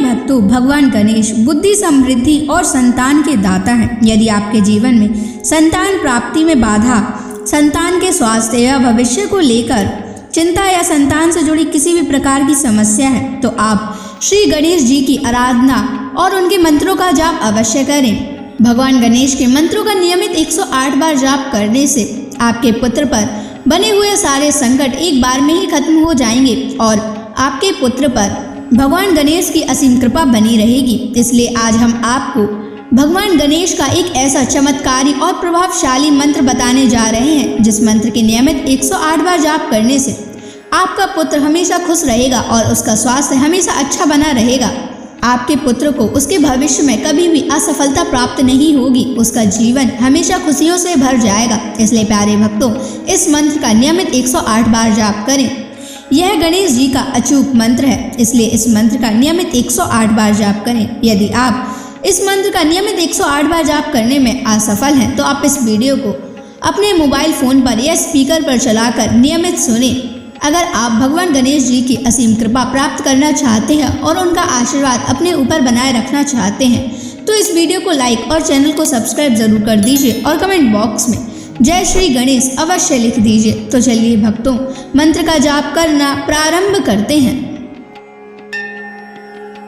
भक्तों, भगवान गणेश बुद्धि, समृद्धि और संतान के दाता हैं। यदि आपके जीवन में संतान प्राप्ति में बाधा, संतान के स्वास्थ्य या भविष्य को लेकर चिंता या संतान से जुड़ी किसी भी प्रकार की समस्या है, तो आप श्री गणेश जी की आराधना और उनके मंत्रों का जाप अवश्य करें। भगवान गणेश के मंत्रों का नियमित 108 बार जाप करने से आपके पुत्र पर बने हुए सारे संकट एक बार में ही खत्म हो जाएंगे और आपके पुत्र पर भगवान गणेश की असीम कृपा बनी रहेगी। इसलिए आज हम आपको भगवान गणेश का एक ऐसा चमत्कारी और प्रभावशाली मंत्र बताने जा रहे हैं, जिस मंत्र के नियमित 108 बार जाप करने से आपका पुत्र हमेशा खुश रहेगा और उसका स्वास्थ्य हमेशा अच्छा बना रहेगा। आपके पुत्र को उसके भविष्य में कभी भी असफलता प्राप्त नहीं होगी, उसका जीवन हमेशा खुशियों से भर जाएगा। इसलिए प्यारे भक्तों, इस मंत्र का नियमित 108 बार जाप करें। यह गणेश जी का अचूक मंत्र है, इसलिए इस मंत्र का नियमित 108 बार जाप करें। यदि आप इस मंत्र का नियमित 108 बार जाप करने में असफल हैं, तो आप इस वीडियो को अपने मोबाइल फ़ोन पर या स्पीकर पर चलाकर नियमित सुनें। अगर आप भगवान गणेश जी की असीम कृपा प्राप्त करना चाहते हैं और उनका आशीर्वाद अपने ऊपर बनाए रखना चाहते हैं, तो इस वीडियो को लाइक और चैनल को सब्सक्राइब जरूर कर दीजिए और कमेंट बॉक्स में जय श्री गणेश अवश्य लिख दीजिए। तो चलिए भक्तों, मंत्र का जाप करना प्रारंभ करते हैं।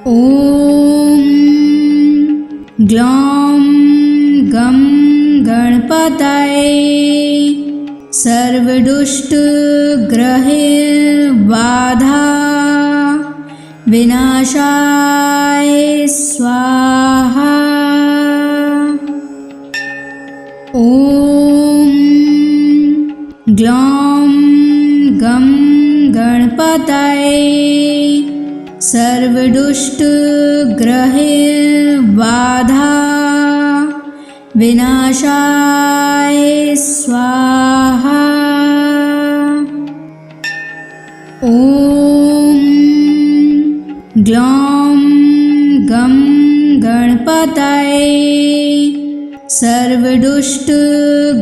ओम ग्लौम गम गणपतये सर्वदुष्ट ग्रहे बाधा विनाशाय स्वाहा। ओम ग्लौम गम गणपतये सर्वदुष्ट ग्रहे बाधा विनाशाय स्वाहा। ओम ग्लौम गम गणपतये सर्वदुष्ट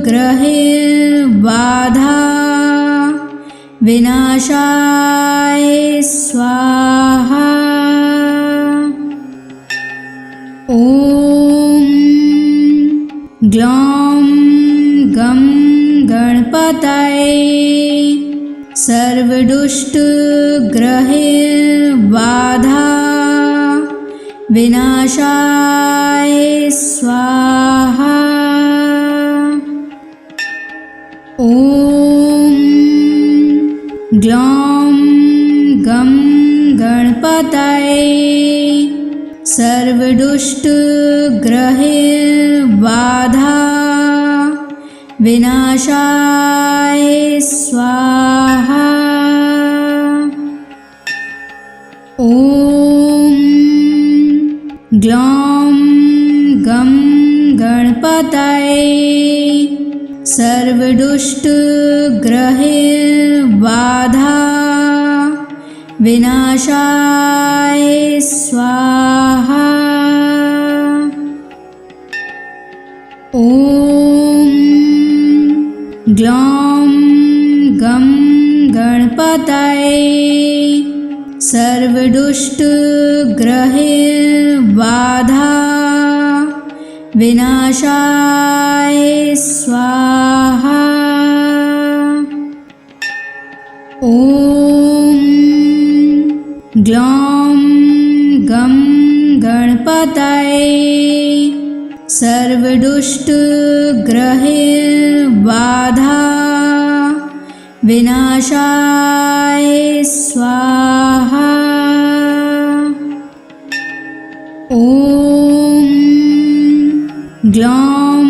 ग्रहे बाधा विनाशाय स्वाहा। ओम ग्लौम गम गणपतये सर्वदुष्ट ग्रहे बाधा विनाशाय स्वाहा। ओम ग्लौम गम गणपतये सर्वदुष्ट ग्रहे बाधा विनाशाय स्वाहा। ओम ग्लौम गम गणपतये सर्वदुष्ट ग्रहे बाधा विनाशाय स्वाहा। ओम ग्लौम गम गणपतये सर्वदुष्ट ग्रहे बाधा विनाशाय स्वाहा। ओम ग्लौम गम गणपतये सर्वदुष्ट ग्रहे बाधा विनाशाय स्वाहा। ओम ग्लौम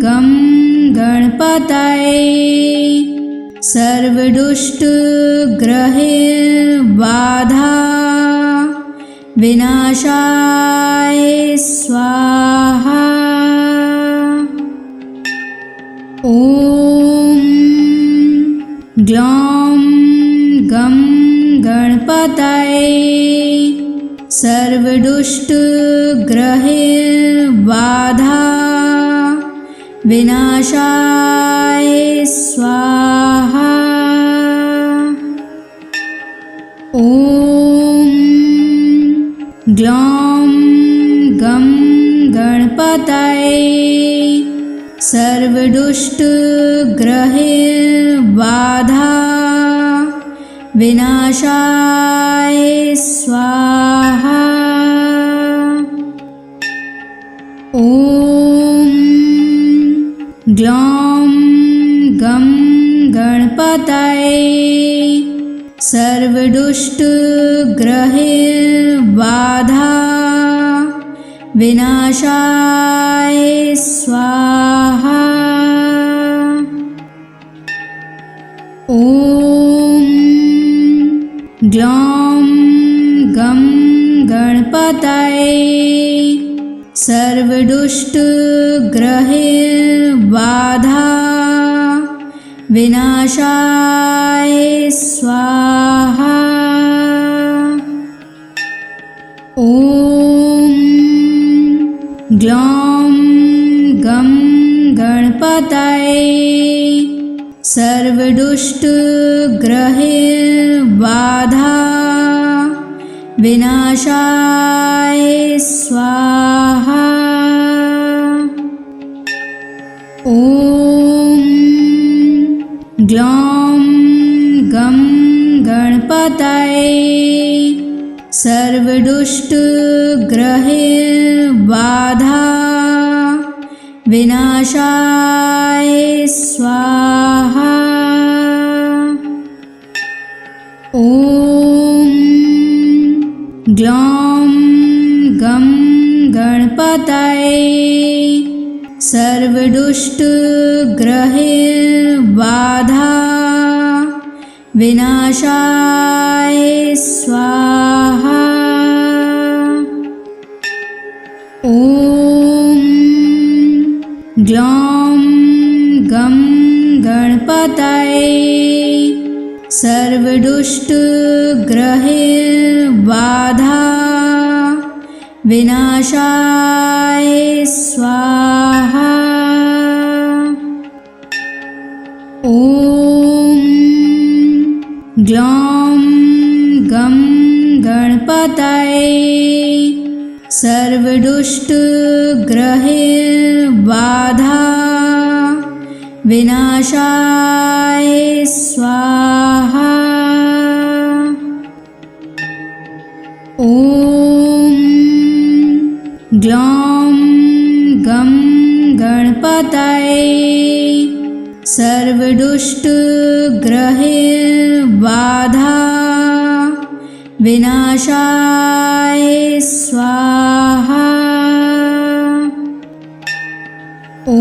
गम गणपतये सर्वदुष्ट ग्रहे बाधा विनाशाय स्वाहा। ओम ग्लौम गम गणपतये सर्वदुष्ट ग्रहे बाधा विनाशाय स्वाहा। ओम ग्लौं गं गणपतये सर्वदुष्टग्रहबाधा विनाशाय स्वाहा। ॐ ग्लौं गं गणपतये सर्वदुष्टग्रहबाधा विनाशाय स्वाहा। ॐ ग्लौं गं गणपतये सर्वदुष्टग्रहबाधा विनाशाय स्वाहा। ॐ ग्लौं गं गणपतये सर्वदुष्टग्रहबाधा विनाशाय स्वाहा। ॐ ग्लौं गं गणपतये सर्वदुष्टग्रहबाधा विनाशाय स्वाहा। ॐ ग्लौं गं गणपतये सर्वदुष्टग्रहबाधा विनाशाय स्वाहा। ॐ ग्लौं गं गणपतये सर्वदुष्टग्रहबाधा विनाशाय स्वाहा। ॐ ग्लौं गं गणपतये सर्वदुष्टग्रहबाधा विनाशाय स्वाहा। ॐ ग्लौं गं गणपतये सर्वदुष्टग्रहबाधा विनाशाय स्वाहा। ॐ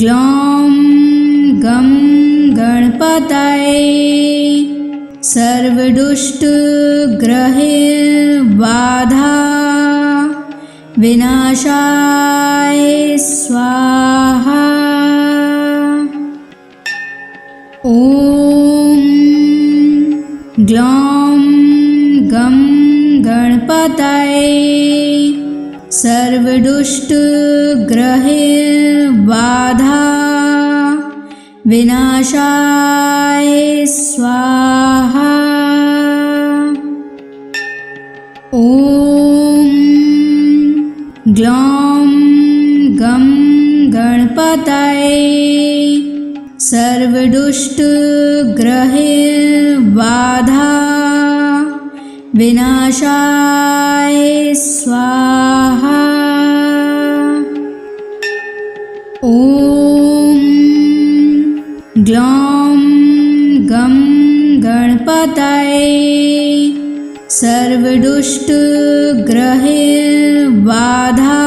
ग्लौं गं गणपतये सर्वदुष्टग्रहबाधा विनाशाय स्वाहा। ॐ ग्लौं गं गणपतये सर्वदुष्टग्रहबाधा विनाशाय स्वाहा। ॐ ग्लौं गं गणपतये सर्वदुष्टग्रहबाधा विनाशाय स्वाहा। ॐ ग्लौं गं गणपतये सर्वदुष्टग्रहबाधा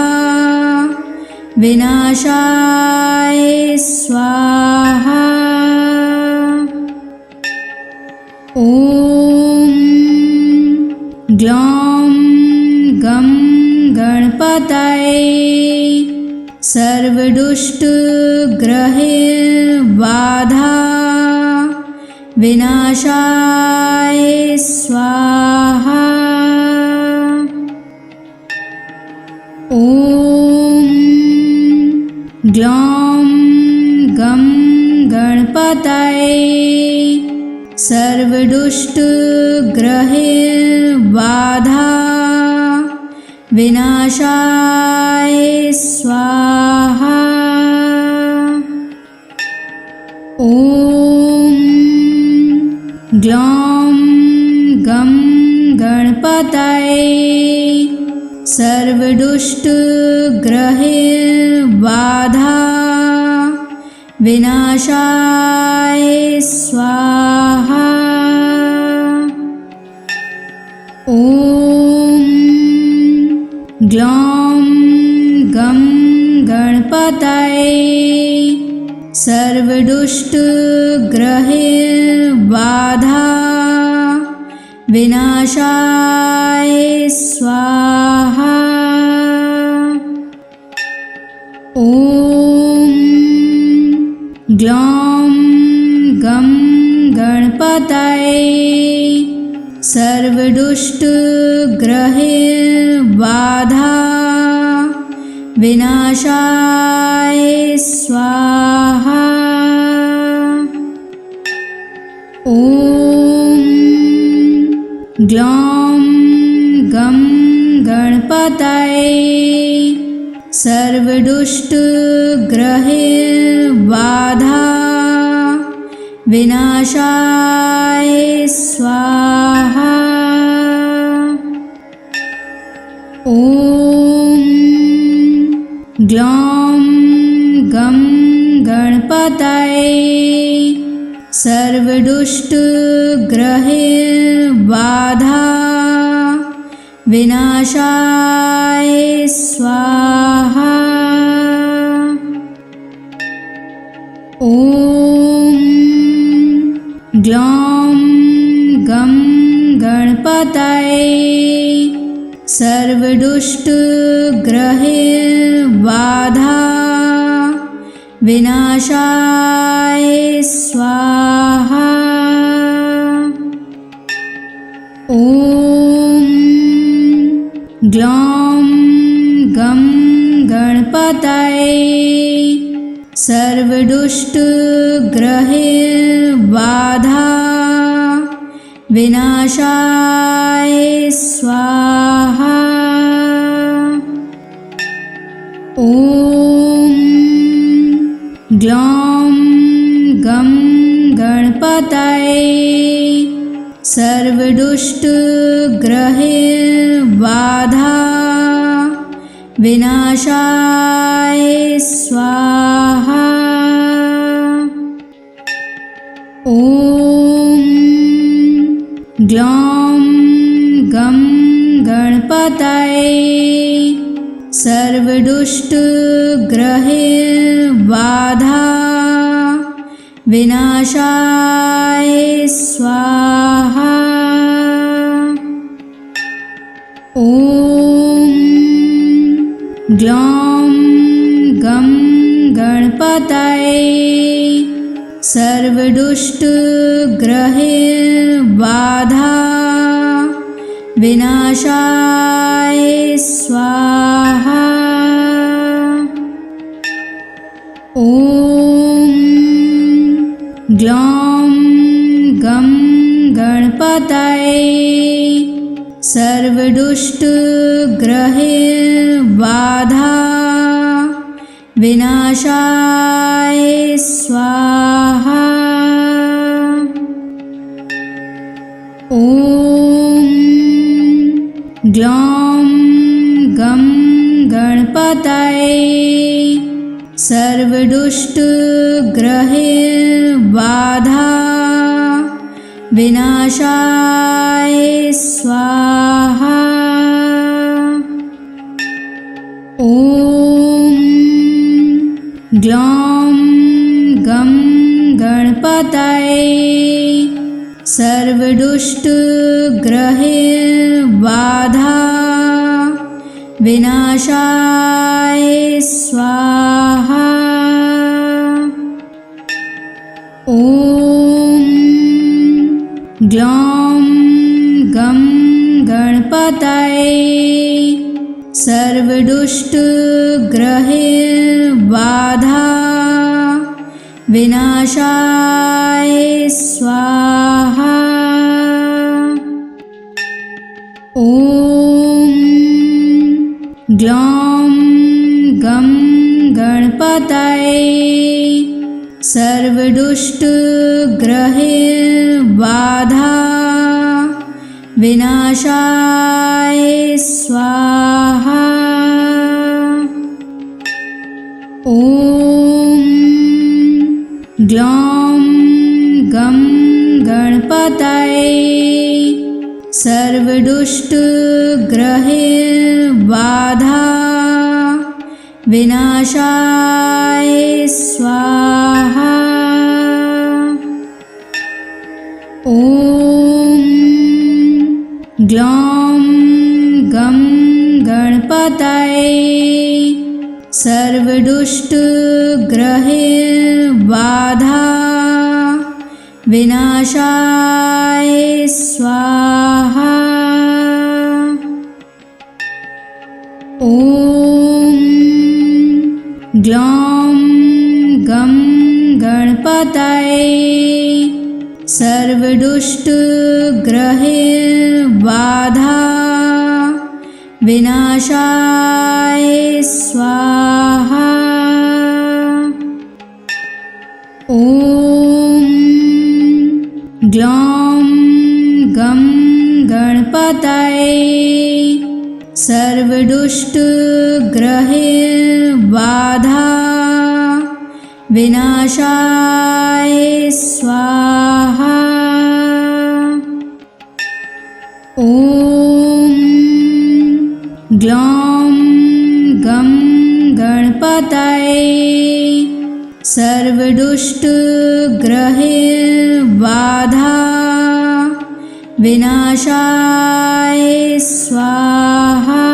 विनाशाय स्वाहा। ॐ ग्लौं गं गणपतये सर्वदुष्टग्रहबाधा विनाशाय स्वाहा। ॐ ग्लौं गं गणपतये सर्वदुष्टग्रहैर्बाधा विनाशाय स्वाहा। ॐ ग्लौं गं गणपतये सर्वदुष्टग्रहैर्बाधा विनाशाय स्वाहा। ॐ ग्लौं गं गणपतये सर्वदुष्टग्रहैर्बाधा विनाशाय स्वाहा। ॐ ग्लौं गं गणपतये सर्वदुष्टग्रहैर्बाधा विनाशाय स्वाहा। ॐ ग्लौं गं गणपतये सर्वदुष्टग्रहैर्बाधा विनाशाय स्वाहा। ॐ ग्लौं गं गणपतये सर्वदुष्टग्रहैर्बाधा विनाशाय स्वाहा। ॐ ग्लौं गं गणपतये सर्वदुष्टग्रहैर्बाधा विनाशाय स्वाहा। ॐ ग्लौं गं गणपतये सर्वदुष्टग्रहैर्बाधा विनाशाय स्वाहा। ॐ ग्लौं गं गणपतये सर्वदुष्टग्रहैर्बाधा विनाशाय स्वाहा। ॐ ग्लौं गं गणपतये सर्वदुष्टग्रहैर्बाधा विनाशाय स्वाहा। ॐ ग्लौं गं गणपतये सर्वदुष्टग्रहैर्बाधा विनाशाय स्वाहा। ॐ ग्लौं गं गणपतये सर्वदुष्टग्रहैर्बाधा विनाशाय स्वाहा। ॐ ग्लौं गं गणपतये सर्वदुष्टग्रहैर्बाधा विनाशाय स्वाहा। ॐ ग्लौं गं गणपतये सर्वदुष्टग्रहैर्बाधा विनाशाय स्वाहा। ॐ ग्लौं गं गणपतये सर्वदुष्टग्रहैर्बाधा विनाशाय स्वाहा। ॐ ग्लौं गं गणपतये सर्वदुष्टग्रहबाधा विनाशाय स्वाहा। ॐ ग्लौं गं गणपतये सर्वदुष्टग्रहबाधा विनाशाय स्वाहा। ॐ ग्लौं गं गणपतये सर्वदुष्टग्रहबाधा विनाशाय स्वाहा। ॐ ग्लौं गं गणपतये सर्वदुष्टग्रहबाधा विनाशाय स्वाहा। ॐ ग्लौं गं गणपतये सर्वदुष्टग्रहबाधा विनाशाय स्वाहा। ॐ ग्लौं गं गणपतये सर्वदुष्टग्रहबाधा विनाशाय स्वाहा।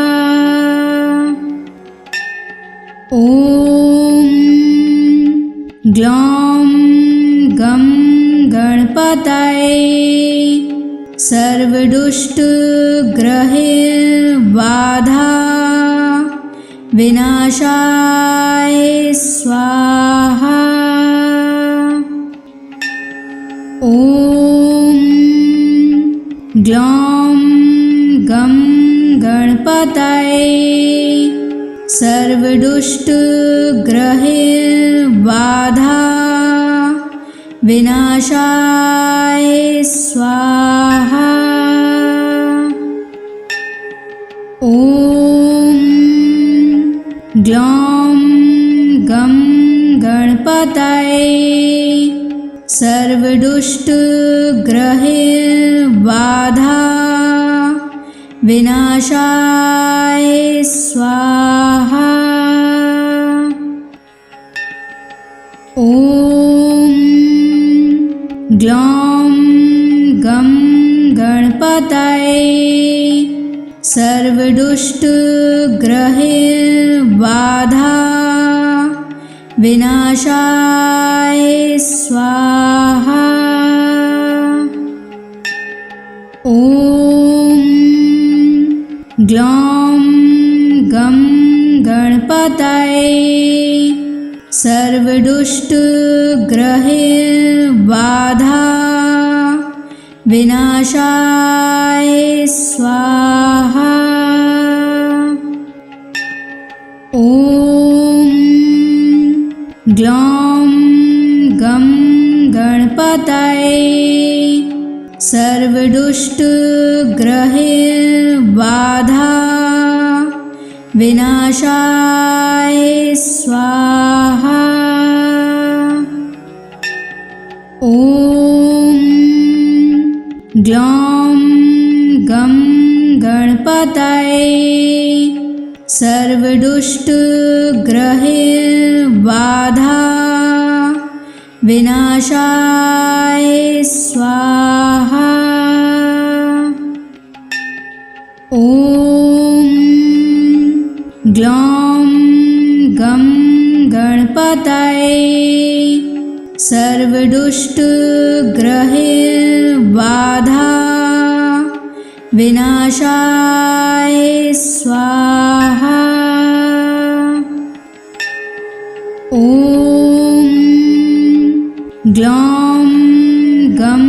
ॐ ग्लौं गं गणपतये सर्वदुष्टग्रहबाधा विनाशाय स्वाहा। ॐ ग्लौं गं गणपतये सर्वदुष्टग्रहबाधा विनाशाय स्वाहा। ॐ ग्लौं गं गणपतये सर्वदुष्टग्रहबाधा विनाशाय स्वाहा। ॐ ग्लौं गं गणपतये सर्वदुष्टग्रहबाधा विनाशाय स्वाहा। ॐ ग्लौं गं गणपतये सर्वदुष्टग्रहबाधा विनाशाय स्वाहा। ॐ ग्लौं गं गणपतये सर्वदुष्टग्रहबाधा विनाशाय स्वाहा। ॐ ग्लौं गं गणपतये सर्वदुष्टग्रहबाधा विनाशाय स्वाहा। ॐ ग्लौं गं गणपतये सर्वदुष्टग्रहबाधा विनाशाय स्वाहा। ॐ ग्लौं गं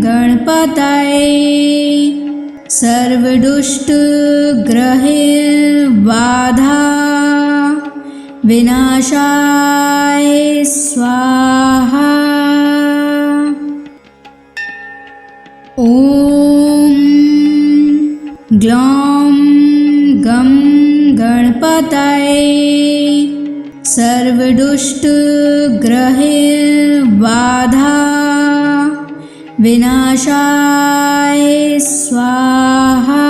गणपतये सर्वदुष्टग्रहबाधा विनाशाय स्वाहा। ॐ ग्लौं गं गणपतये सर्वदुष्टग्रहबाधा विनाशाय स्वाहा।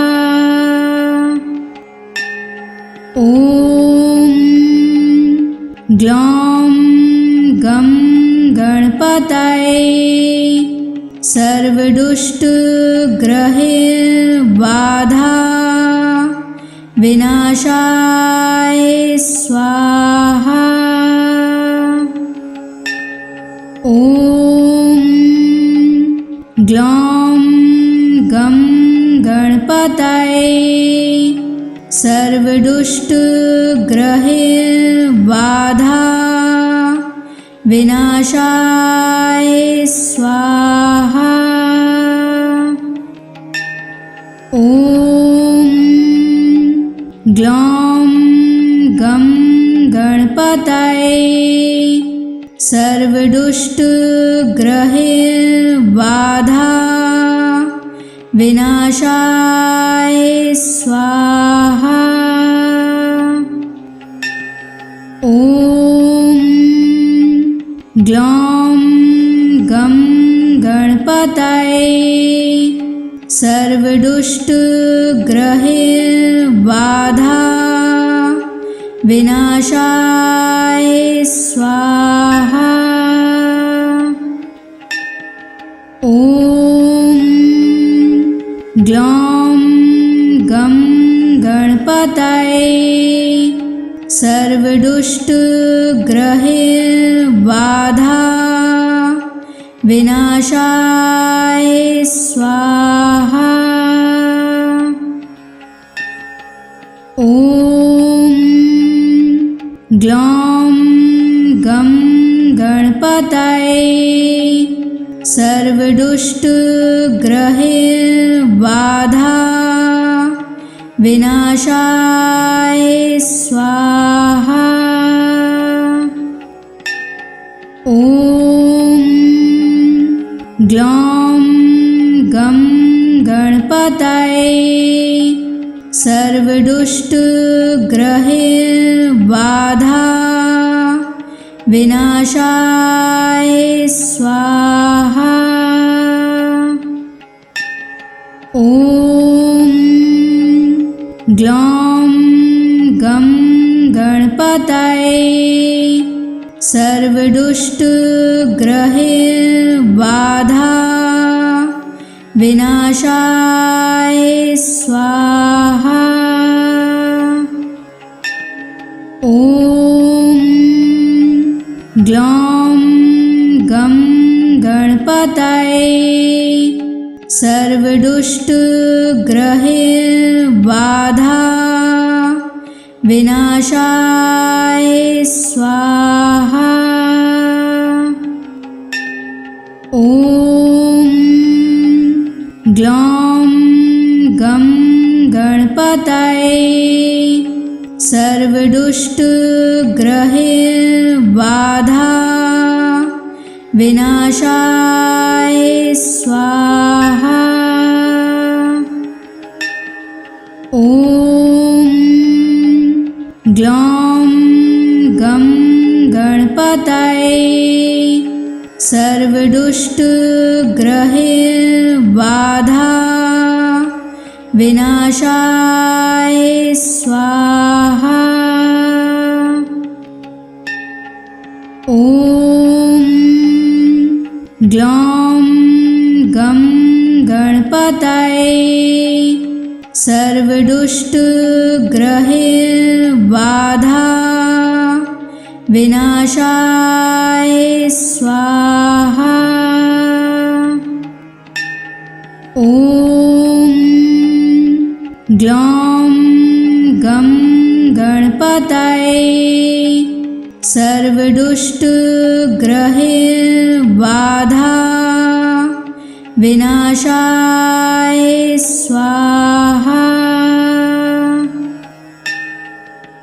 ॐ ग्लौं गं गणपतये सर्वदुष्टग्रहबाधा विनाशाय स्वाहा। ॐ ग्लौं गं गणपतये सर्वदुष्टग्रहबाधा विनाशाय स्वाहा। ॐ ग्लौं गं गणपतये सर्वदुष्टग्रहबाधा विनाशाय स्वाहा। ॐ ग्लौं गं गणपतये सर्वदुष्टग्रहबाधा विनाशाय स्वाहा। ॐ ग्लौं गं गणपतये सर्वदुष्टग्रहबाधा विनाशाय स्वाहा। ॐ ग्लौं गं गणपतये सर्वदुष्टग्रहबाधा विनाशाय स्वाहा। ॐ ग्लौं गं गणपतये सर्वदुष्टग्रहबाधा विनाशाय स्वाहा। ॐ ग्लौं गं गणपतये सर्वदुष्टग्रहबाधा विनाशाय स्वाहा। ॐ ग्लौं गं गणपतये सर्वदुष्टग्रहबाधा विनाशाय स्वाहा। ॐ ग्लौं गं गणपतये सर्वदुष्टग्रहबाधा विनाशाय स्वाहा। ॐ ग्लौं गं गणपतये सर्वदुष्टग्रहबाधा विनाशाय स्वाहा। ॐ ग्लौं गं गणपतये सर्वदुष्टग्रहबाधा विनाशाय स्वाहा। ॐ ग्लौं गं गणपतये सर्व सर्वदुष्टग्रहैर्बाधा विनाशाय स्वाहा।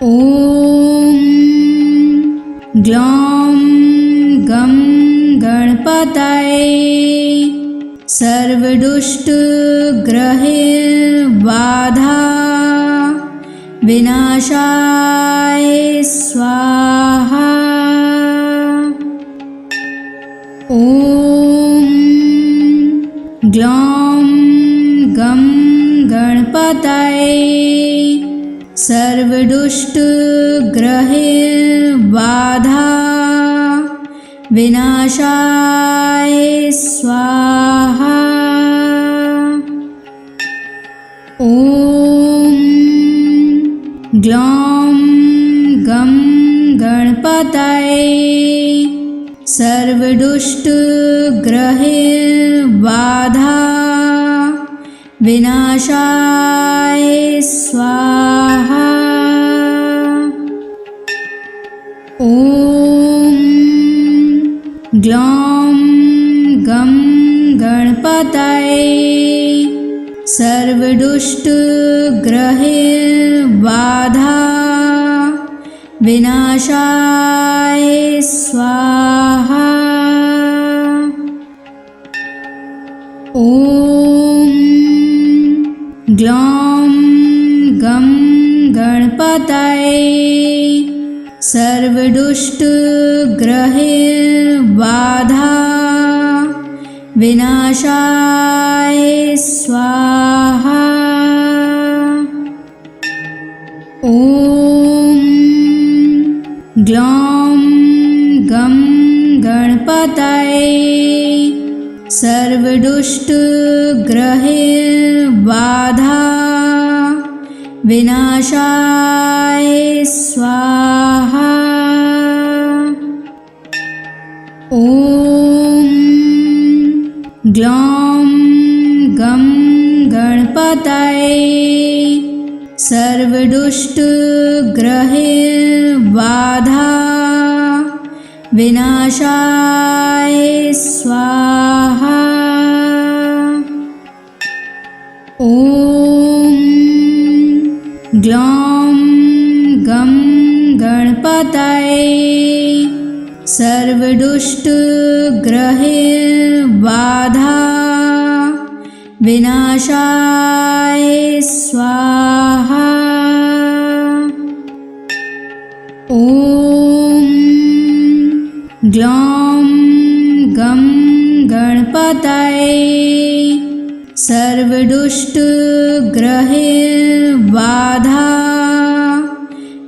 ॐ ग्लौं गं गणपतये सर्वदुष्टग्रहैर्बाधा विनाशाय स्वाहा। ॐ ग्लौं गं गणपतये सर्वदुष्टग्रहैर्बाधा विनाशाय स्वाहा। ॐ ग्लौं गं गणपतये सर्वदुष्टग्रहैर्बाधा विनाशाय स्वाहा। ॐ ग्लौं गं गणपतये सर्वदुष्टग्रहैर्बाधा विनाशाय स्वाहा। ॐ ग्लौं गं गणपतये सर्वदुष्टग्रहैर्बाधा विनाशाय स्वाहा। ॐ ग्लौं गं गणपतये सर्वदुष्टग्रहैर्बाधा विनाशाय स्वाहा। ॐ ग्लौं गं गणपतये सर्वदुष्टग्रहैर्बाधा विनाशाय स्वाहा। ॐ ग्लौं गं गणपतये सर्वदुष्टग्रहैर्बाधा विनाशाय स्वाहा। ॐ ग्लौं गं गणपतये सर्वदुष्टग्रहैर्बाधा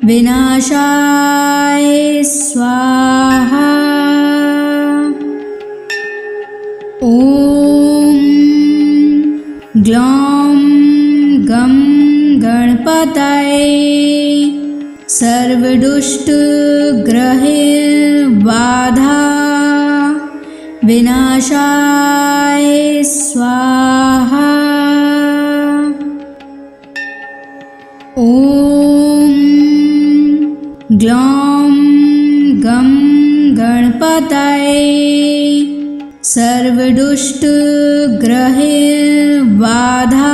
विनाशाय स्वाहा। ॐ ग्लौं गं गणपतये सर्वदुष्टग्रहैर्बाधा विनाशाय स्वाहा। ॐ ग्लौं गं गणपतये सर्वदुष्टग्रहैर्बाधा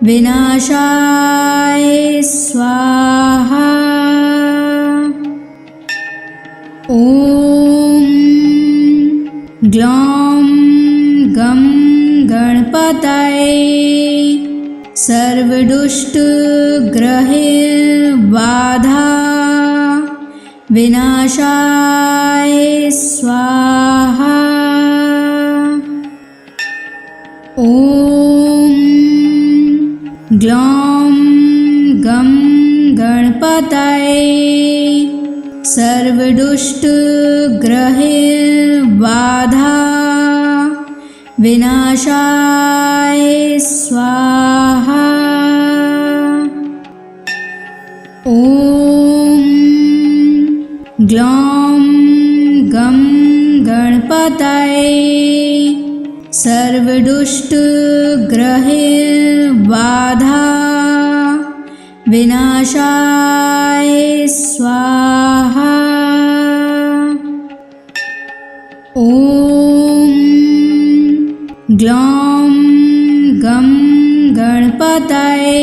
विनाशाय स्वाहा। ॐ ग्लौं गं गणपतये सर्वदुष्टग्रहैर्बाधा विनाशाय स्वाहा। ॐ ग्लौं गं गणपतये सर्वदुष्टग्रहैर्बाधा विनाशाय स्वाहा। ॐ ग्लौं गं गणपतये सर्वदुष्टग्रहैर्बाधा विनाशाय स्वाहा। ग्लौं गं गणपतये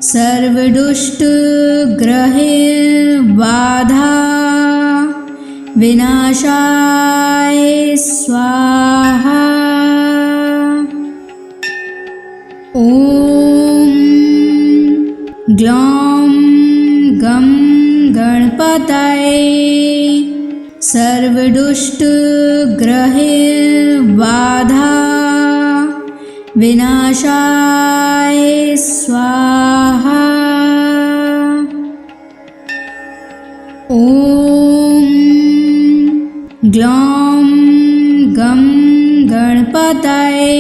सर्वदुष्टग्रहबाधा विनाशाय स्वाहा। ॐ ग्लौं गं गणपतये सर्वदुष्टग्रहबाधा विनाशाय स्वाहा। ॐ ग्लौं गं गणपतये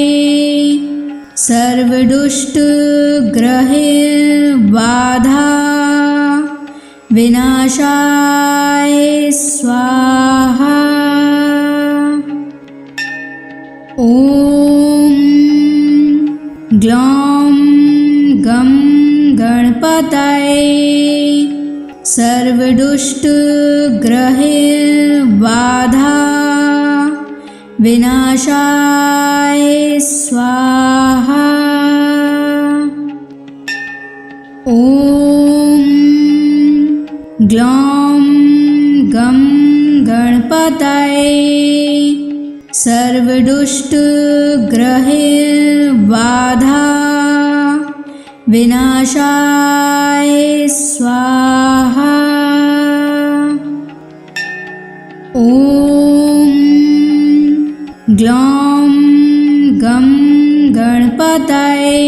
सर्वदुष्टग्रहबाधा विनाशाय स्वाहा। ॐ ग्लौं गं गणपतये सर्वदुष्टग्रहबाधा विनाशाय स्वाहा। ॐ ग्लौं गं गणपतये सर्वदुष्टग्रहबाधा विनाशाय स्वाहा। ॐ ग्लौं गं गणपतये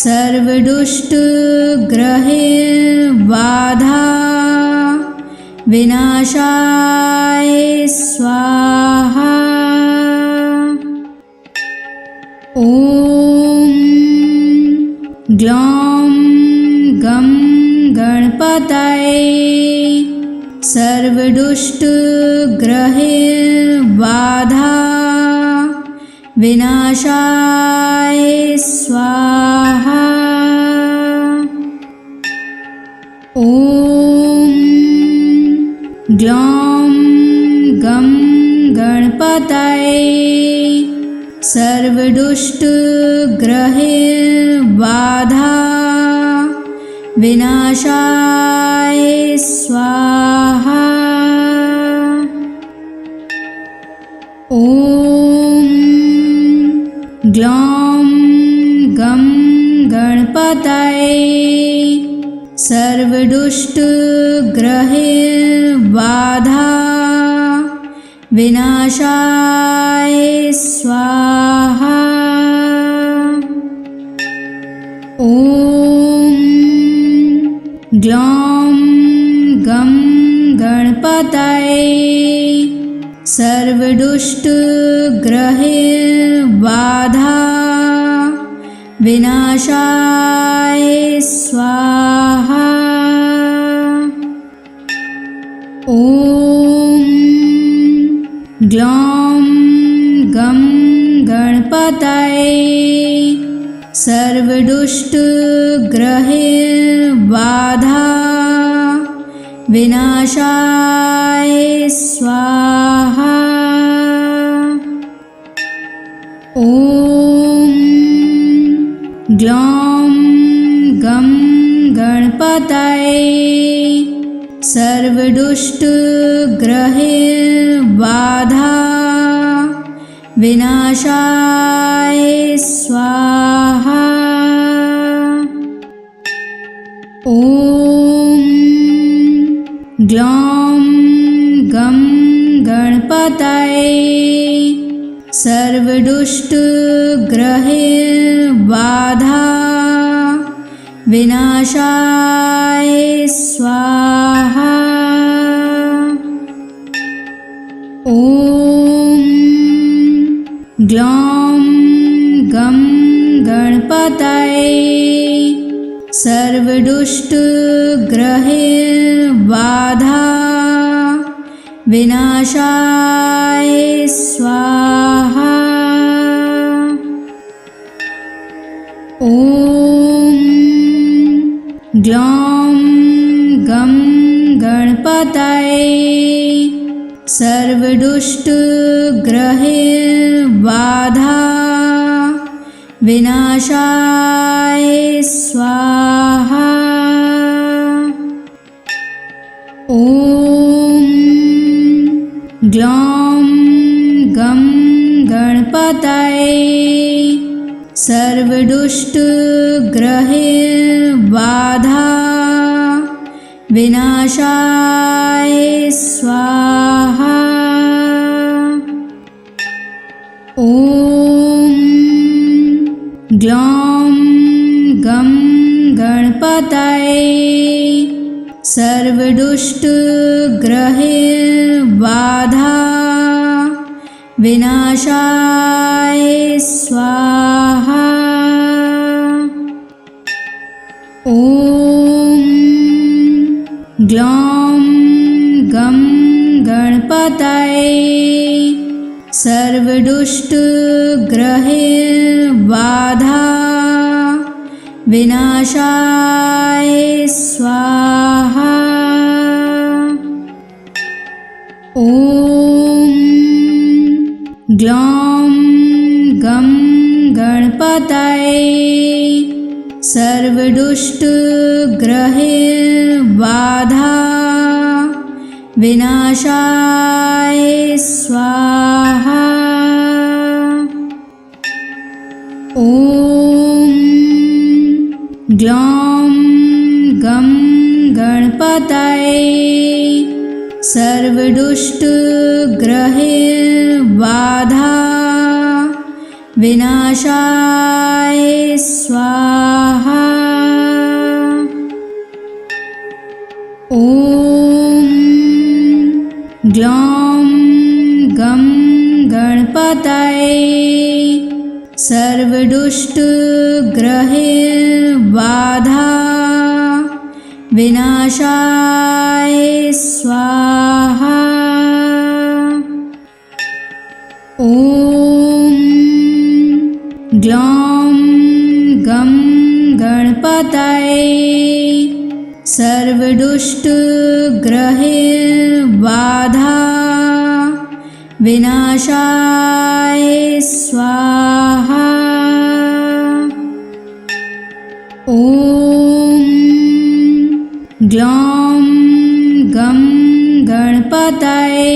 सर्वदुष्टग्रहबाधा विनाशाय स्वाहा। ॐ ग्लौं गं गणपतये सर्वदुष्टग्रहबाधा विनाशाय स्वाहा। ॐ ग्लौं गं गणपतये सर्वदुष्टग्रहबाधा विनाशाय स्वाहा। ॐ ग्लौं गं गणपतये सर्वदुष्टग्रहबाधा विनाशाय स्वाहा। ॐ ग्लौं गं गणपतये सर्वदुष्टग्रहबाधा विनाशाय स्वाहा। ॐ ग्लौं गं गणपतये सर्वदुष्टग्रहबाधा विनाशाय स्वाहा। ॐ ग्लौं गं गणपतये सर्वदुष्टग्रहबाधा विनाशाय स्वाहा। ॐ ग्लौं गं गणपतये सर्वदुष्टग्रहबाधा विनाशाय स्वाहा। ॐ ग्लौं गं गणपतये सर्वदुष्टग्रहबाधा विनाशाय स्वाहा। ॐ ग्लौं गं गणपतये सर्वदुष्टग्रहैर्बाधा विनाशाय स्वाहा। ॐ ग्लौं गं गणपतये सर्वदुष्टग्रहैर्बाधा विनाशाय स्वाहा। ॐ ग्लौं गं गणपतये सर्वदुष्टग्रहैर्बाधा विनाशाय स्वाहा। ॐ ग्लौं गं गणपतये सर्वदुष्टग्रहैर्बाधा विनाशाय स्वाहा। ॐ ग्लौं गं गणपतये सर्वदुष्टग्रहैर्बाधा विनाशाय स्वाहा। ॐ ग्लौं गं गणपतये सर्वदुष्टग्रहैर्बाधा विनाशाय स्वाहा। ॐ ग्लौं गं गणपतये सर्वदुष्टग्रहैर्बाधा विनाशाय स्वाहा। ॐ ग्लौं गं गणपतये सर्वदुष्टग्रहैर्बाधा विनाशाय स्वाहा। ॐ ग्लौं गं गणपतये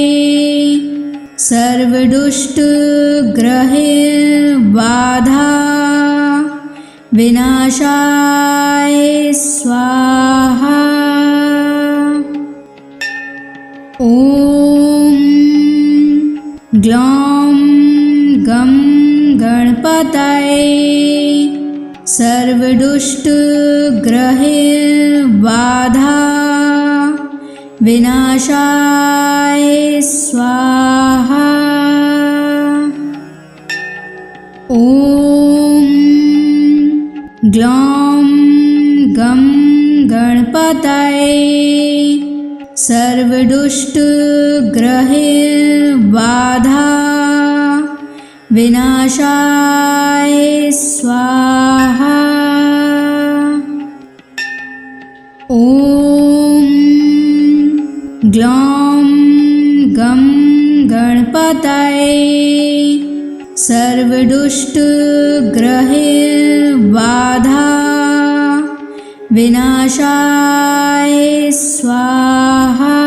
सर्वदुष्टग्रहैर्बाधा विनाशाय स्वाहा। ॐ ग्लौं गं गणपतये सर्वदुष्टग्रहैर्बाधा विनाशाय स्वाहा। ॐ ग्लौं गं गणपतये सर्वदुष्टग्रहैर्बाधा विनाशाय स्वाहा। ॐ ग्लौं गं गणपतये सर्वदुष्टग्रहैर्बाधा विनाशाय स्वाहा।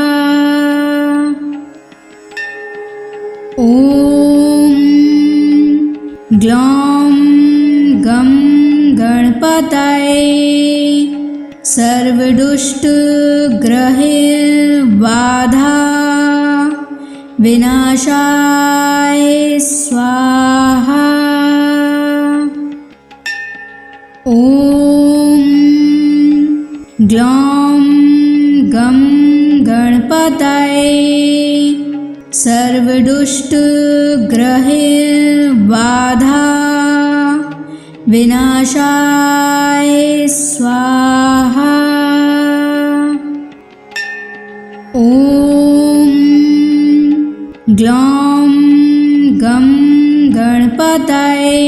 ॐ ग्लौं गं गणपतये सर्वदुष्टग्रहैर्बाधा विनाशाय स्वाहा। ॐ ग्लौं गं गणपतये सर्वदुष्टग्रहैर्बाधा विनाशाय स्वाहा। ॐ ग्लौं गं गणपतये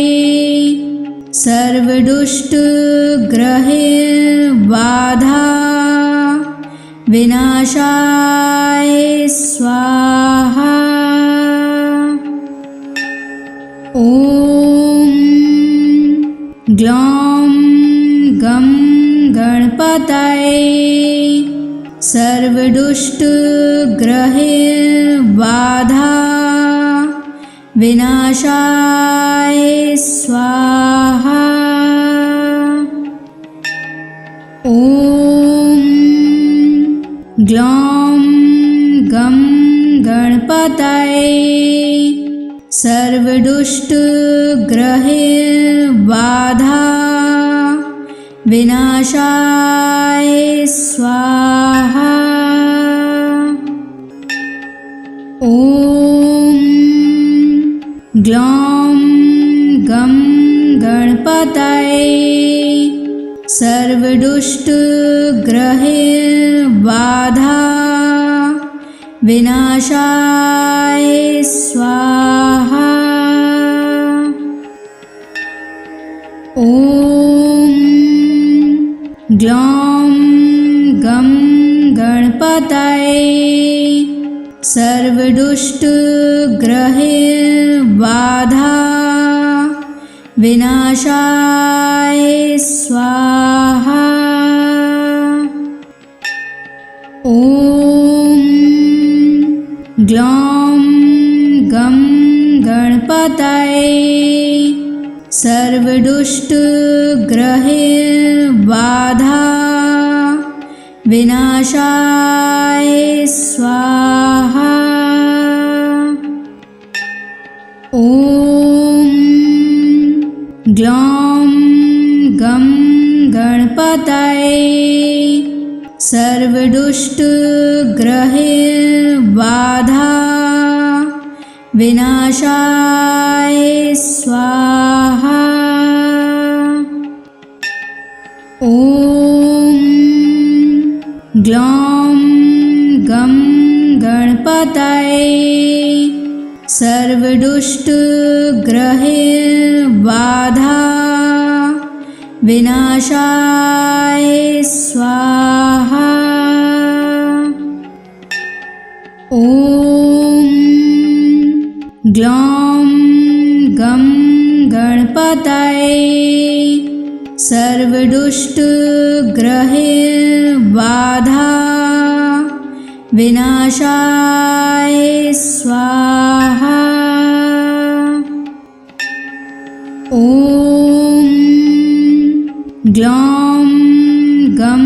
सर्वदुष्टग्रहैर्बाधा विनाशाय स्वाहा। ग्लौं गं गणपतये सर्वदुष्टग्रहबाधा विनाशाय स्वाहा। ॐ ग्लौं गं गणपतये सर्वदुष्टग्रहबाधा विनाशाय स्वाहा। ॐ ग्लौं गं गणपतये सर्वदुष्टग्रहबाधा विनाशाय स्वाहा। ॐ ग्लौं गं गणपतये सर्वदुष्टग्रहबाधा विनाशाय स्वाहा। ॐ ग्लौं गं गणपतये सर्वदुष्टग्रहबाधा विनाशाय स्वाहा। ॐ ग्लौं गं गणपतये सर्वदुष्टग्रहबाधा विनाशाय स्वाहा। ॐ ग्लौं गं गणपतये सर्वदुष्टग्रहबाधा विनाशाय स्वाहा। ॐ ग्लौं गं गणपतये सर्वदुष्टग्रहबाधा विनाशाय स्वाहा। ॐ ग्लौं गं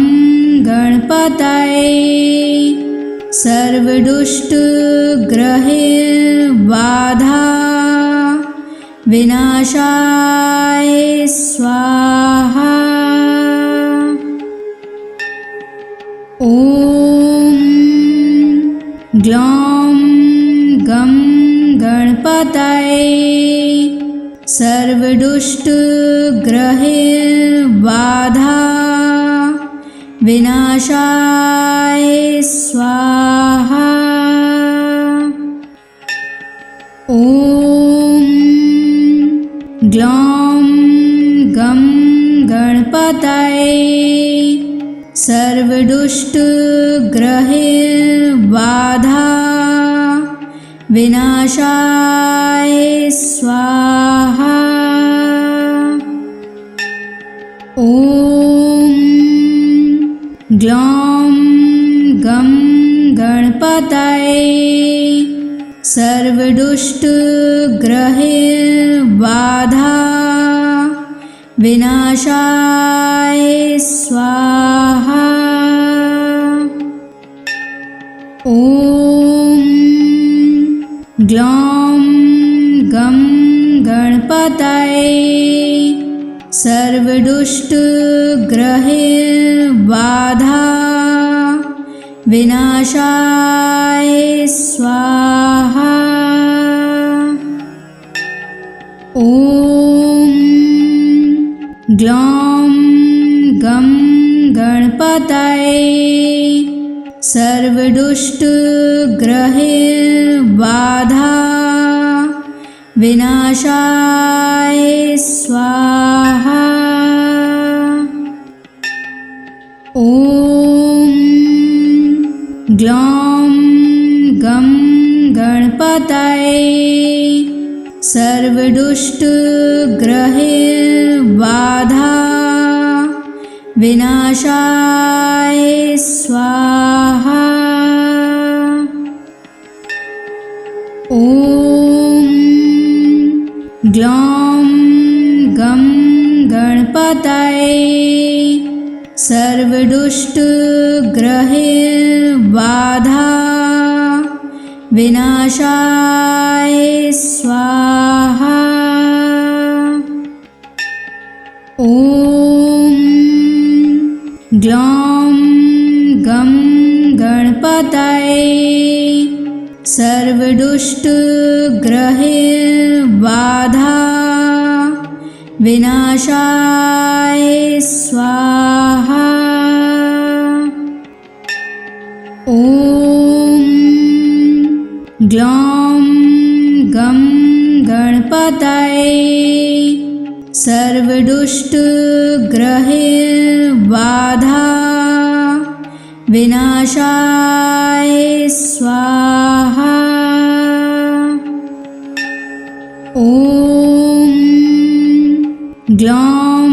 गणपतये सर्वदुष्टग्रहबाधा विनाशाय स्वाहा। ॐ ग्लौं गं गणपतये सर्वदुष्टग्रहबाधा विनाशाय स्वाहा। ॐ ग्लौं गं गणपतये सर्वदुष्टग्रहबाधा विनाशाय स्वाहा। ॐ ग्लौं गं गणपतये सर्वदुष्टग्रहबाधा विनाशाय स्वाहा। ॐ ग्लौं गं गणपतये सर्वदुष्टग्रहबाधा विनाशाय स्वाहा। ॐ ग्लौं गं गणपतये सर्वदुष्टग्रहबाधा विनाशाय स्वाहा। ॐ ग्लौं गं गणपतये सर्वदुष्टग्रहबाधा विनाशाय स्वाहा। ॐ ग्लौं गं गणपतये सर्वदुष्टग्रहबाधा विनाशाय स्वाहा। ॐ ग्लौं गं गणपतये सर्वदुष्टग्रहबाधा विनाशाय स्वाहा। ॐ ग्लौं गं गणपतये सर्वदुष्टग्रहबाधा विनाशाय स्वाहा। ॐ ग्लौं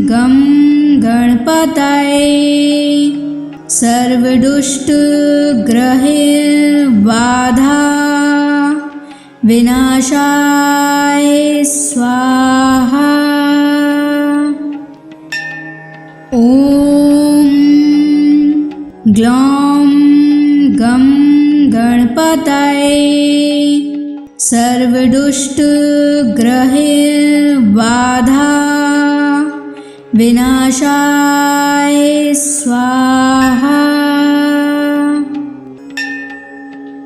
गं गणपतये सर्वदुष्टग्रहबाधा विनाशाय स्वाहा। ॐ ग्लौं गं गणपतये सर्वदुष्टग्रहबाधा विनाशाय स्वाहा।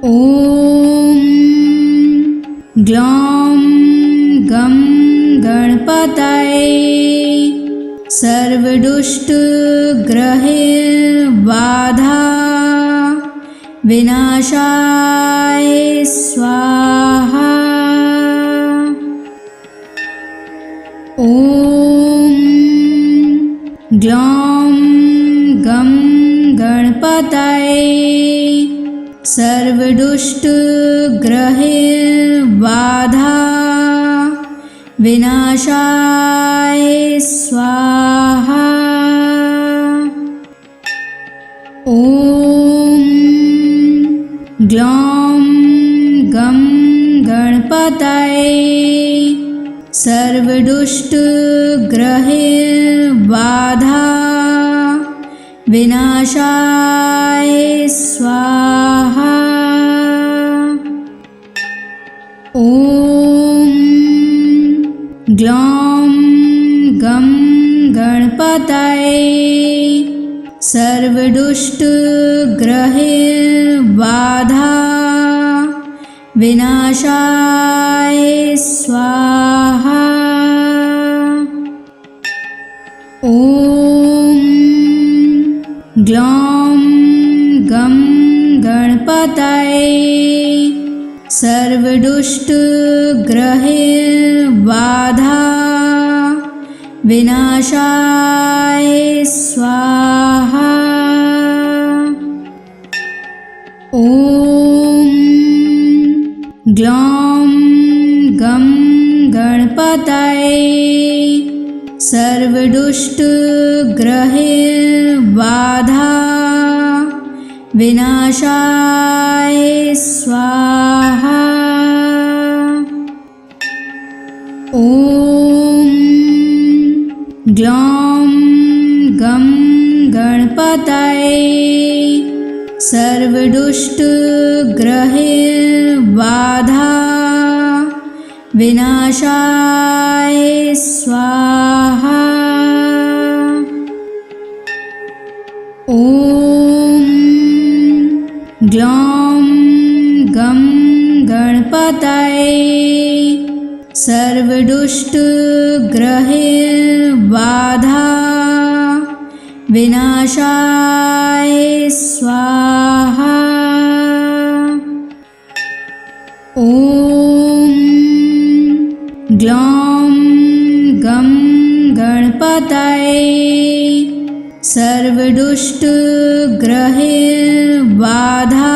ॐ ग्लौं गं गणपतये सर्वदुष्टग्रहबाधा विनाशाय स्वाहा। ॐ ग्लौं गं गणपतये सर्वदुष्टग्रहबाधा विनाशाय स्वाहा। ॐ ग्लौं गं गणपतये सर्वदुष्टग्रहबाधा विनाशाय स्वाहा। ॐ ग्लौं गं गणपतये सर्वदुष्टग्रहबाधा विनाशाय स्वाहा। ॐ ग्लौं गं गणपतये सर्वदुष्टग्रहबाधा विनाशाय स्वाहा। ॐ ग्लौं गं गणपतये सर्वदुष्टग्रहबाधा विनाशाय स्वाहा। ॐ ग्लौं गं गणपतये सर्वदुष्टग्रहबाधा विनाशाय स्वाहा। ॐ ग्लौं गं गणपतये सर्वदुष्टग्रहबाधा विनाशाय स्वाहा। ॐ ग्लौं गं गणपतये सर्वदुष्टग्रहबाधा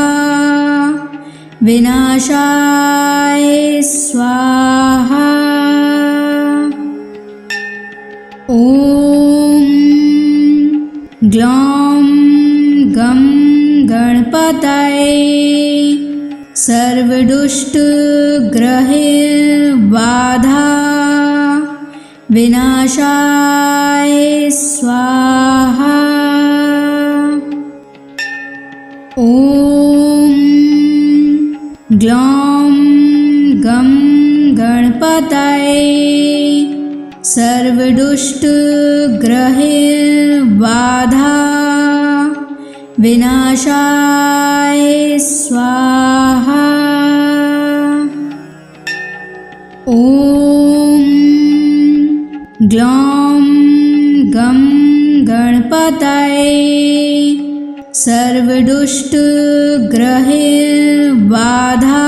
विनाशाय स्वाहा। ॐ ग्लौं गं गणपतये सर्वदुष्टग्रहे बाधा विनाशाय स्वाहा। ॐ ग्लौं गं गणपतये सर्वदुष्टग्रहे बाधा विनाशाय स्वाहा। ॐ ग्लौं गं गणपतये सर्वदुष्टग्रहे बाधा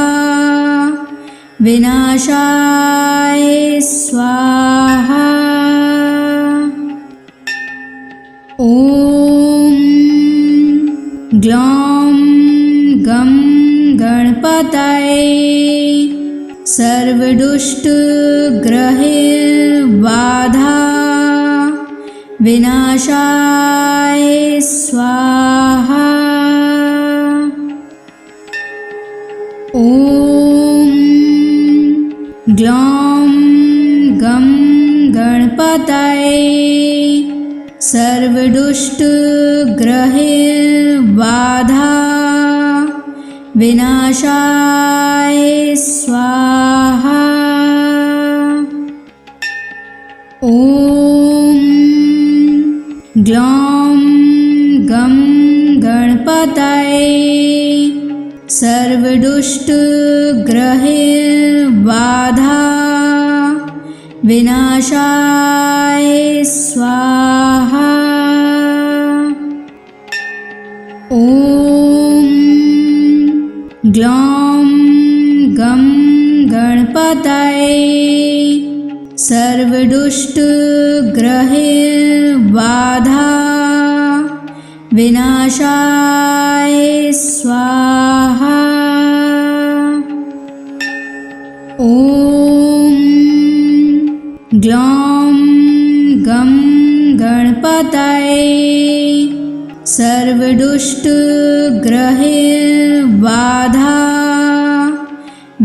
विनाशाय स्वाहा। ॐ ग्लौं गं गणपतये सर्वदुष्टग्रहे बाधा विनाशाय स्वाहा। ॐ ग्लौं गं गणपतये सर्वदुष्टग्रहे बाधा विनाशाय स्वाहा। ॐ ग्लौं गं गणपतये सर्वदुष्टग्रहे बाधा विनाशाय स्वाहा। ॐ ग्लौं गं गणपतये सर्वदुष्टग्रहे बाधा विनाशाय स्वाहा। ॐ ग्लौं गं गणपतये सर्वदुष्टग्रहे बाधा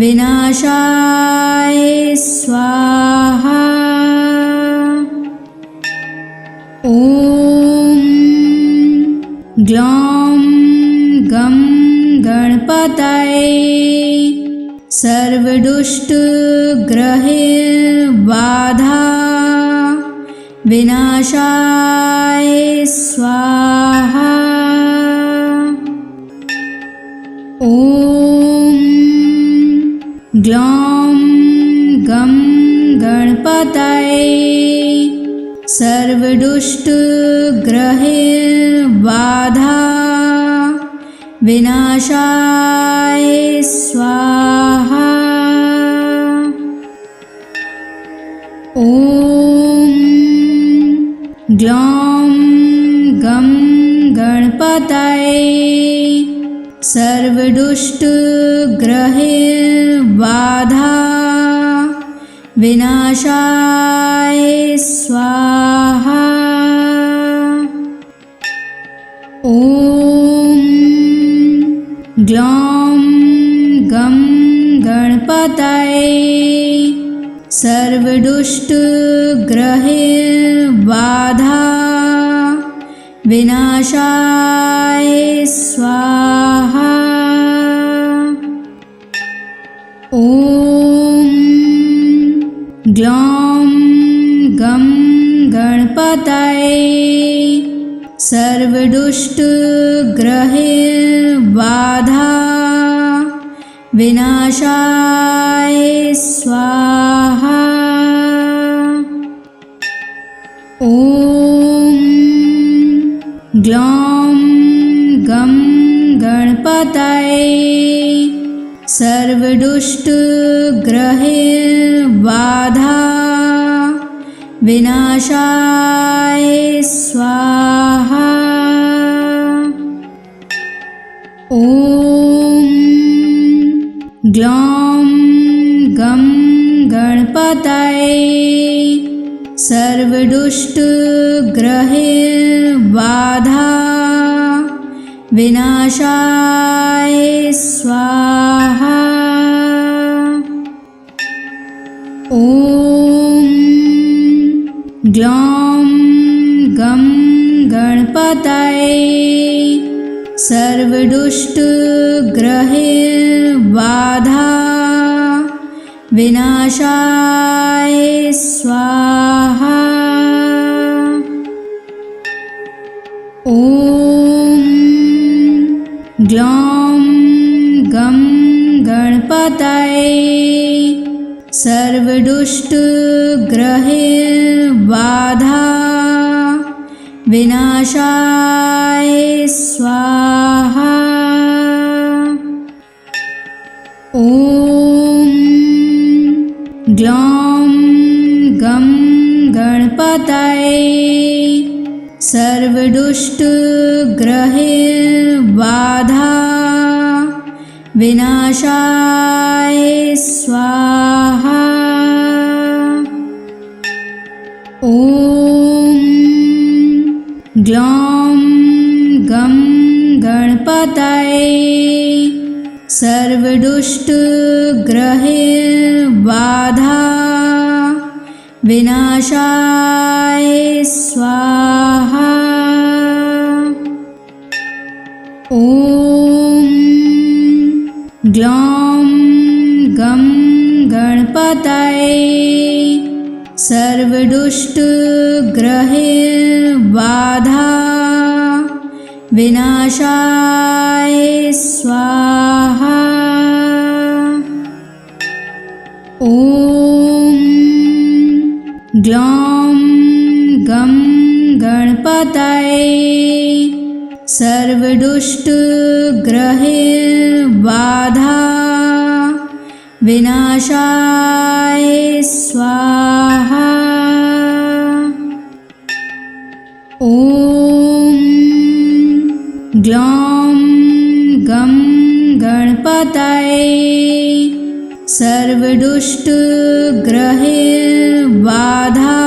विनाशाय स्वाहा। ॐ ग्लौं गं गणपतये सर्वदुष्टग्रहे बाधा विनाशाय स्वाहा। ॐ ग्लौं गं गणपतये सर्वदुष्टग्रहे बाधा विनाशाय स्वाहा। ॐ ग्लौं गं गणपतये सर्वदुष्टग्रहे बाधा विनाशाय स्वाहा। ॐ ग्लौं गं गणपतये सर्वदुष्टग्रहे बाधा विनाशाय स्वाहा। ॐ ग्लौं गं गणपतये सर्वदुष्टग्रहे बाधा विनाशाय स्वाहा। ॐ ग्लौं गं गणपतये सर्वदुष्टग्रहे बाधा विनाशाय स्वाहा। ॐ ग्लौं गं गणपतये सर्व सर्वदुष्टग्रहैर्बाधा विनाशाय स्वाहा। ॐ ग्लौं गं गणपतये सर्वदुष्टग्रहैर्बाधा विनाशाय स्वाहा। ॐ ग्लौं गं गणपतये सर्वदुष्टग्रहैर्बाधा विनाशाय स्वाहा। ॐ ग्लौं गं गणपतये सर्वदुष्टग्रहैर्बाधा विनाशाय स्वाहा। ॐ ग्लौं गं गणपतये सर्वदुष्टग्रहैर्बाधा विनाशाय स्वाहा। ॐ ग्लौं गं गणपतये सर्वदुष्टग्रहैर्बाधा विनाशाय स्वाहा। ॐ ग्लौं गं गणपतये सर्वदुष्टग्रहैर्बाधा विनाशाय स्वाहा। ॐ ग्लौं गं गणपतये सर्वदुष्टग्रहैर्बाधा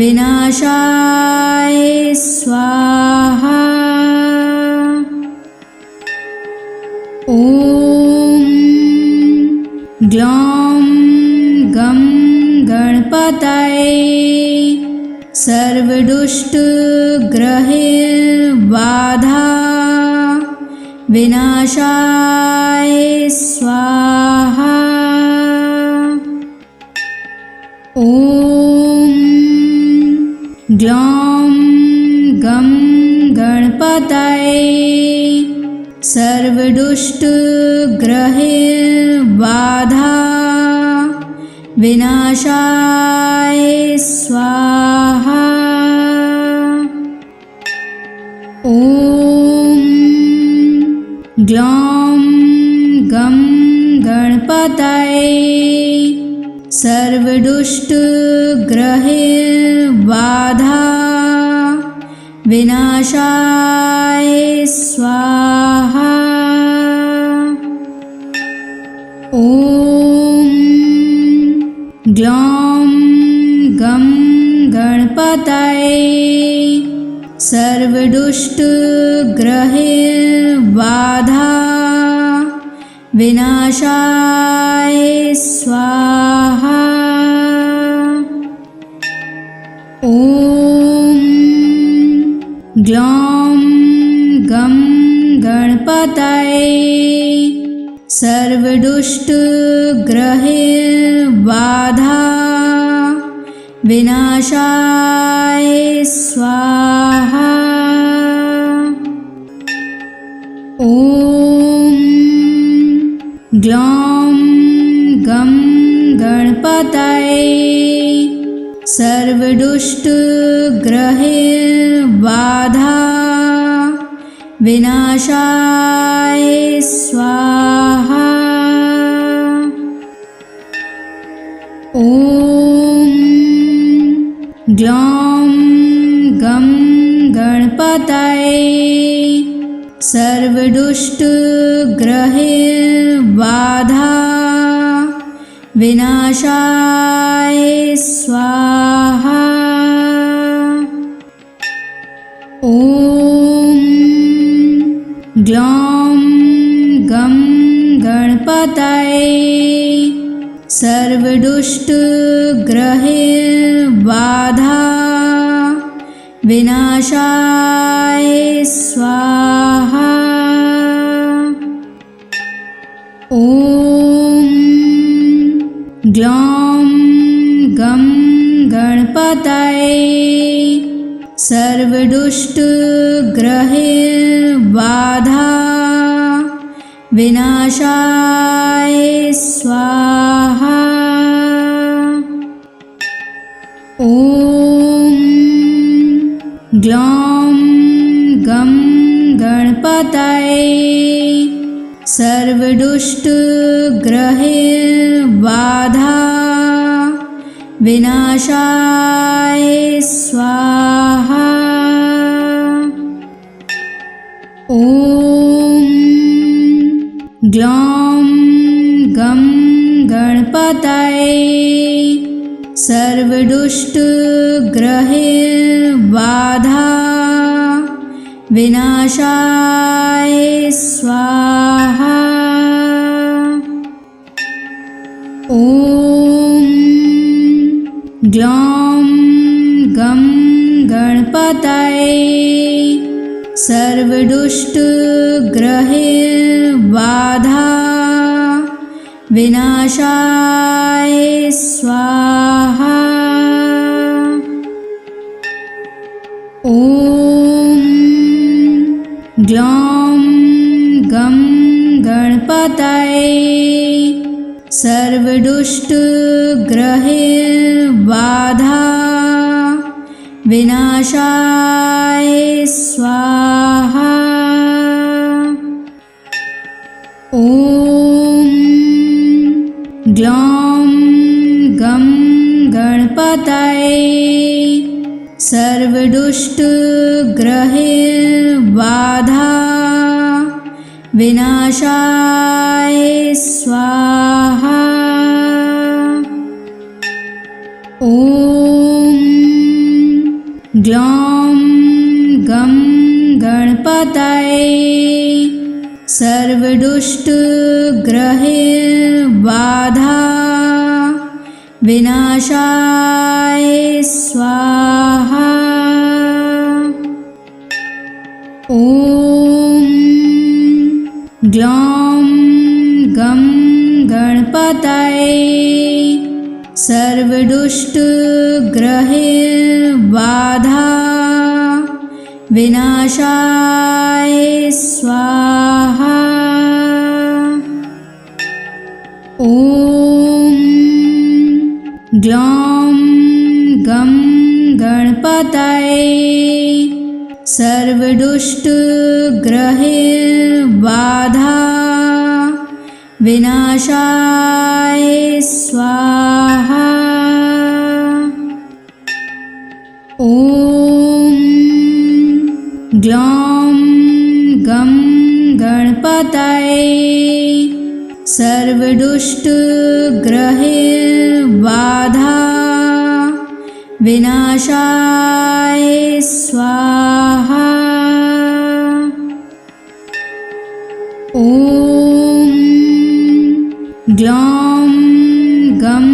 विनाशाय स्वाहा। ॐ ग्लौं गं गणपतये सर्वदुष्टग्रहैर्बाधा विनाशाय स्वाहा। ॐ ग्लौं गं गणपतये सर्वदुष्टग्रहैर्बाधा विनाशाय स्वाहा। ॐ ग्लौं गं गणपतये सर्वदुष्टग्रहैर्बाधा विनाशाय स्वाहा। ॐ ग्लौं गं गणपतये सर्वदुष्टग्रहैर्बाधा विनाशाय स्वाहा। ॐ ग्लौं गं गणपतये सर्वदुष्टग्रहैर्बाधा विनाशाय स्वाहा। ॐ ग्लौं गं गणपतये सर्वदुष्टग्रहैर्बाधा विनाशाय स्वाहा। ॐ ग्लौं गं गणपतये सर्वदुष्टग्रहैर्बाधा विनाशाय स्वाहा। ॐ ग्लौं गं गणपतये सर्वदुष्टग्रहबाधा विनाशाय स्वाहा। ॐ ग्लौं गं गणपतये सर्वदुष्टग्रहबाधा विनाशाय स्वाहा। ॐ ग्लौं गं गणपतये सर्वदुष्टग्रहबाधा विनाशाय स्वाहा। ॐ ग्लौं गं गणपतये सर्वदुष्टग्रहबाधा विनाशाय स्वाहा। ॐ ग्लौं गं गणपतये सर्वदुष्टग्रहबाधा विनाशाय स्वाहा। ॐ ग्लौं गं गणपतये सर्वदुष्टग्रहबाधा विनाशाय स्वाहा। ॐ ग्लौं गं गणपतये सर्वदुष्टग्रहबाधा विनाशाय स्वाहा। ॐ ग्लौं गं गणपतये सर्वदुष्टग्रहबाधा विनाशाय स्वाहा। ॐ ग्लौं गं गणपतये सर्वदुष्टग्रहबाधा विनाशाय स्वाहा। ॐ ग्लौं गं गणपतये सर्वदुष्टग्रहबाधा विनाशाय स्वाहा। ॐ ग्लौं गं गणपतये सर्वदुष्टग्रहबाधा विनाशाय स्वाहा। ॐ ग्लौं गं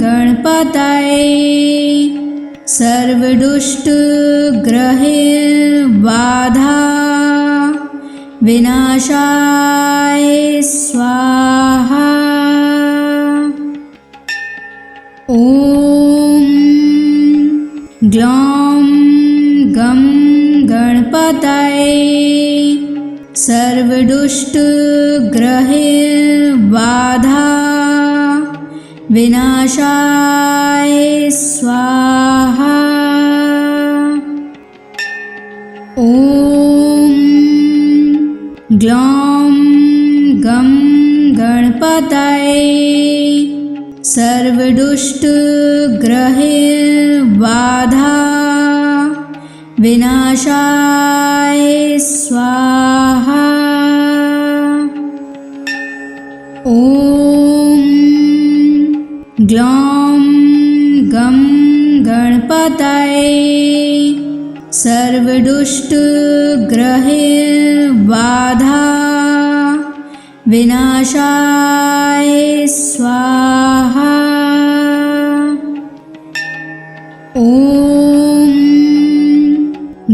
गणपतये सर्वदुष्टग्रहबाधा विनाशाय स्वाहा। ॐ ग्लौं गं गणपतये सर्वदुष्टग्रहबाधा विनाशाय स्वाहा। ॐ ग्लौं गं गणपतये सर्वदुष्टग्रहबाधा विनाशाय स्वाहा। ॐ ग्लौं गं गणपतये सर्वदुष्टग्रहैर्बाधा विनाशाय स्वाहा। ॐ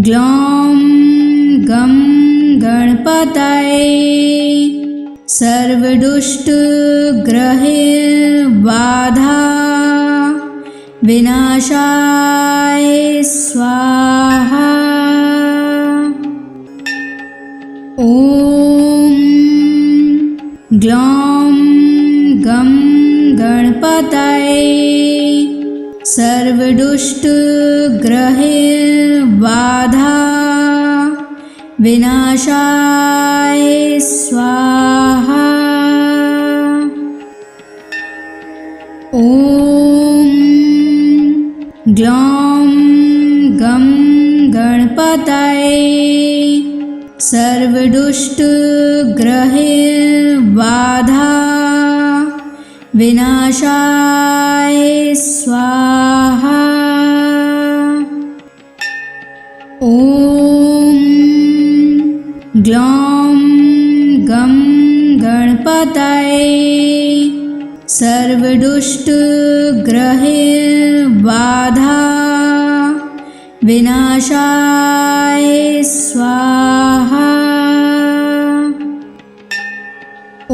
ग्लौं गं गणपतये सर्वदुष्टग्रहैर्बाधा विनाशाय स्वाहा। ॐ ग्लौं गं गणपतये सर्वदुष्टग्रहैर्बाधा विनाशाय स्वाहा। ॐ ग्लौं गं गणपतये सर्वदुष्टग्रहैर्बाधा विनाशाय स्वाहा। ॐ ग्लौं गं गणपतये सर्वदुष्टग्रहैर्बाधा विनाशाय स्वाहा। ॐ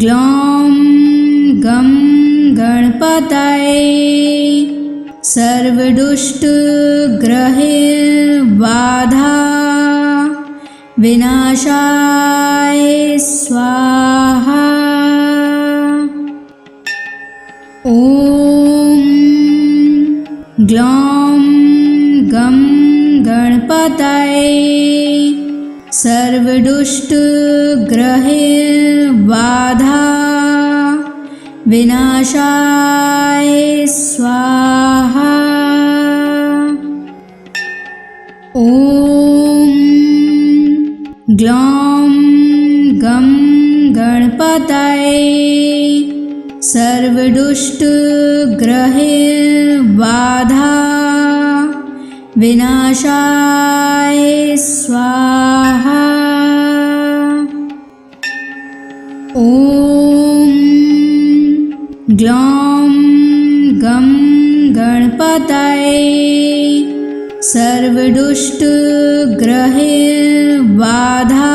ग्लौं गं गणपतये सर्वदुष्टग्रहैर्बाधा विनाशाय स्वाहा। ॐ ग्लौं गं गणपतये सर्वदुष्टग्रहैर्बाधा विनाशाय स्वाहा। ॐ ग्लौं गं गणपतये सर्वदुष्टग्रहैर्बाधा विनाशाय स्वाहा। ॐ ग्लौं गं गणपतये सर्वदुष्टग्रहैर्बाधा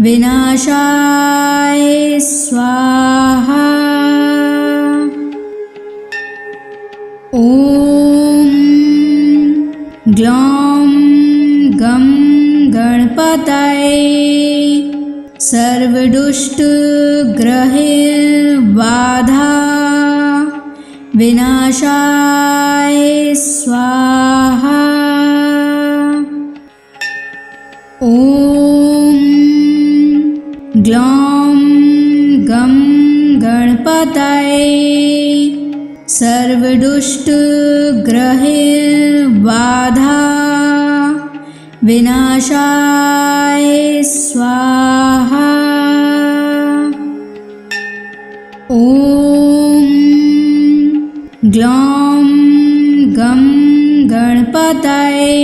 विनाशाय स्वाहा। ॐ ग्लौं गं गणपतये सर्वदुष्टग्रहैर्बाधा विनाशाय स्वाहा। ॐ ग्लौं गं गणपतये सर्वदुष्टग्रहैर्बाधा विनाशाय स्वाहा। ॐ ग्लौं गं गणपतये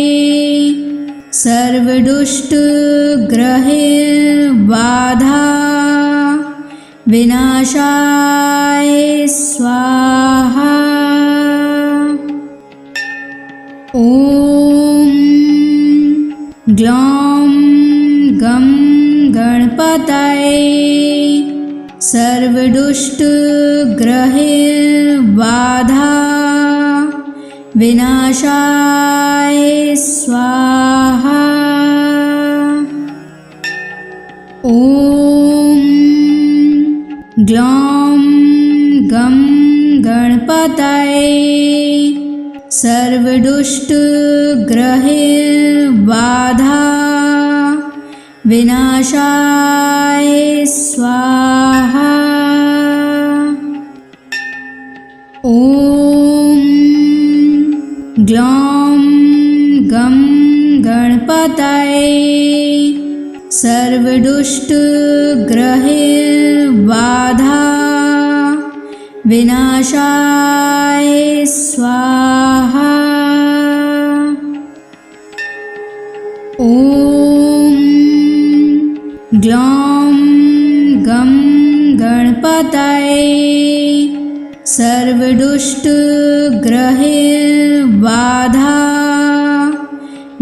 सर्वदुष्टग्रहैर्बाधा विनाशाय स्वाहा। ॐ ग्लौं गं गणपतये सर्वदुष्टग्रहैर्बाधा विनाशाय स्वाहा। ॐ ग्लौं गं गणपतये सर्वदुष्टग्रहैर्बाधा विनाशाय स्वाहा। ॐ ग्लौं गं गणपतये सर्वदुष्टग्रहैर्बाधा विनाशाय स्वाहा। ॐ ग्लौं गं गणपतये सर्वदुष्टग्रहैर्बाधा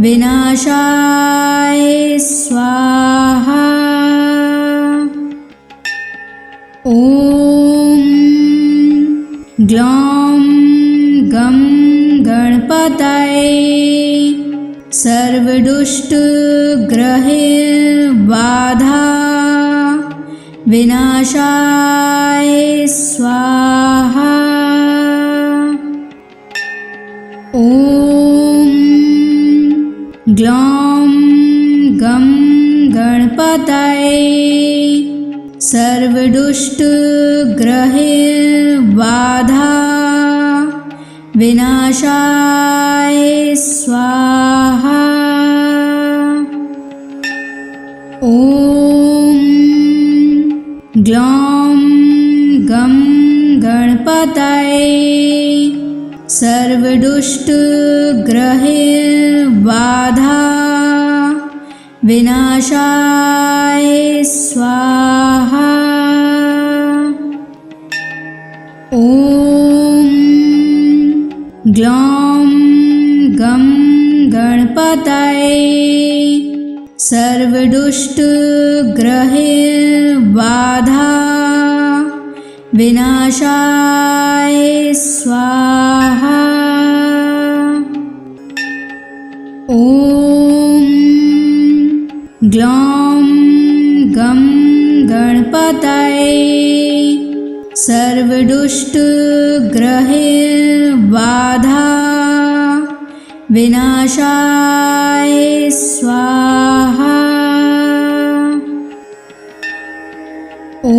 विनाशाय स्वाहा। ॐ ग्लौं गं गणपतये सर्वदुष्टग्रहैर्बाधा विनाशाय स्वाहा। ॐ ग्लौं गं गणपतये सर्वदुष्टग्रहैर्बाधा विनाशाय स्वाहा। ॐ ग्लौं गं गणपतये सर्वदुष्टग्रहैर्बाधा विनाशाय स्वाहा। ॐ ग्लौं गं गणपतये सर्वदुष्टग्रहैर्बाधा विनाशाय स्वाहा। ॐ ग्लौं गं गणपतये सर्वदुष्टग्रहैर्बाधा विनाशाय स्वाहा। ॐ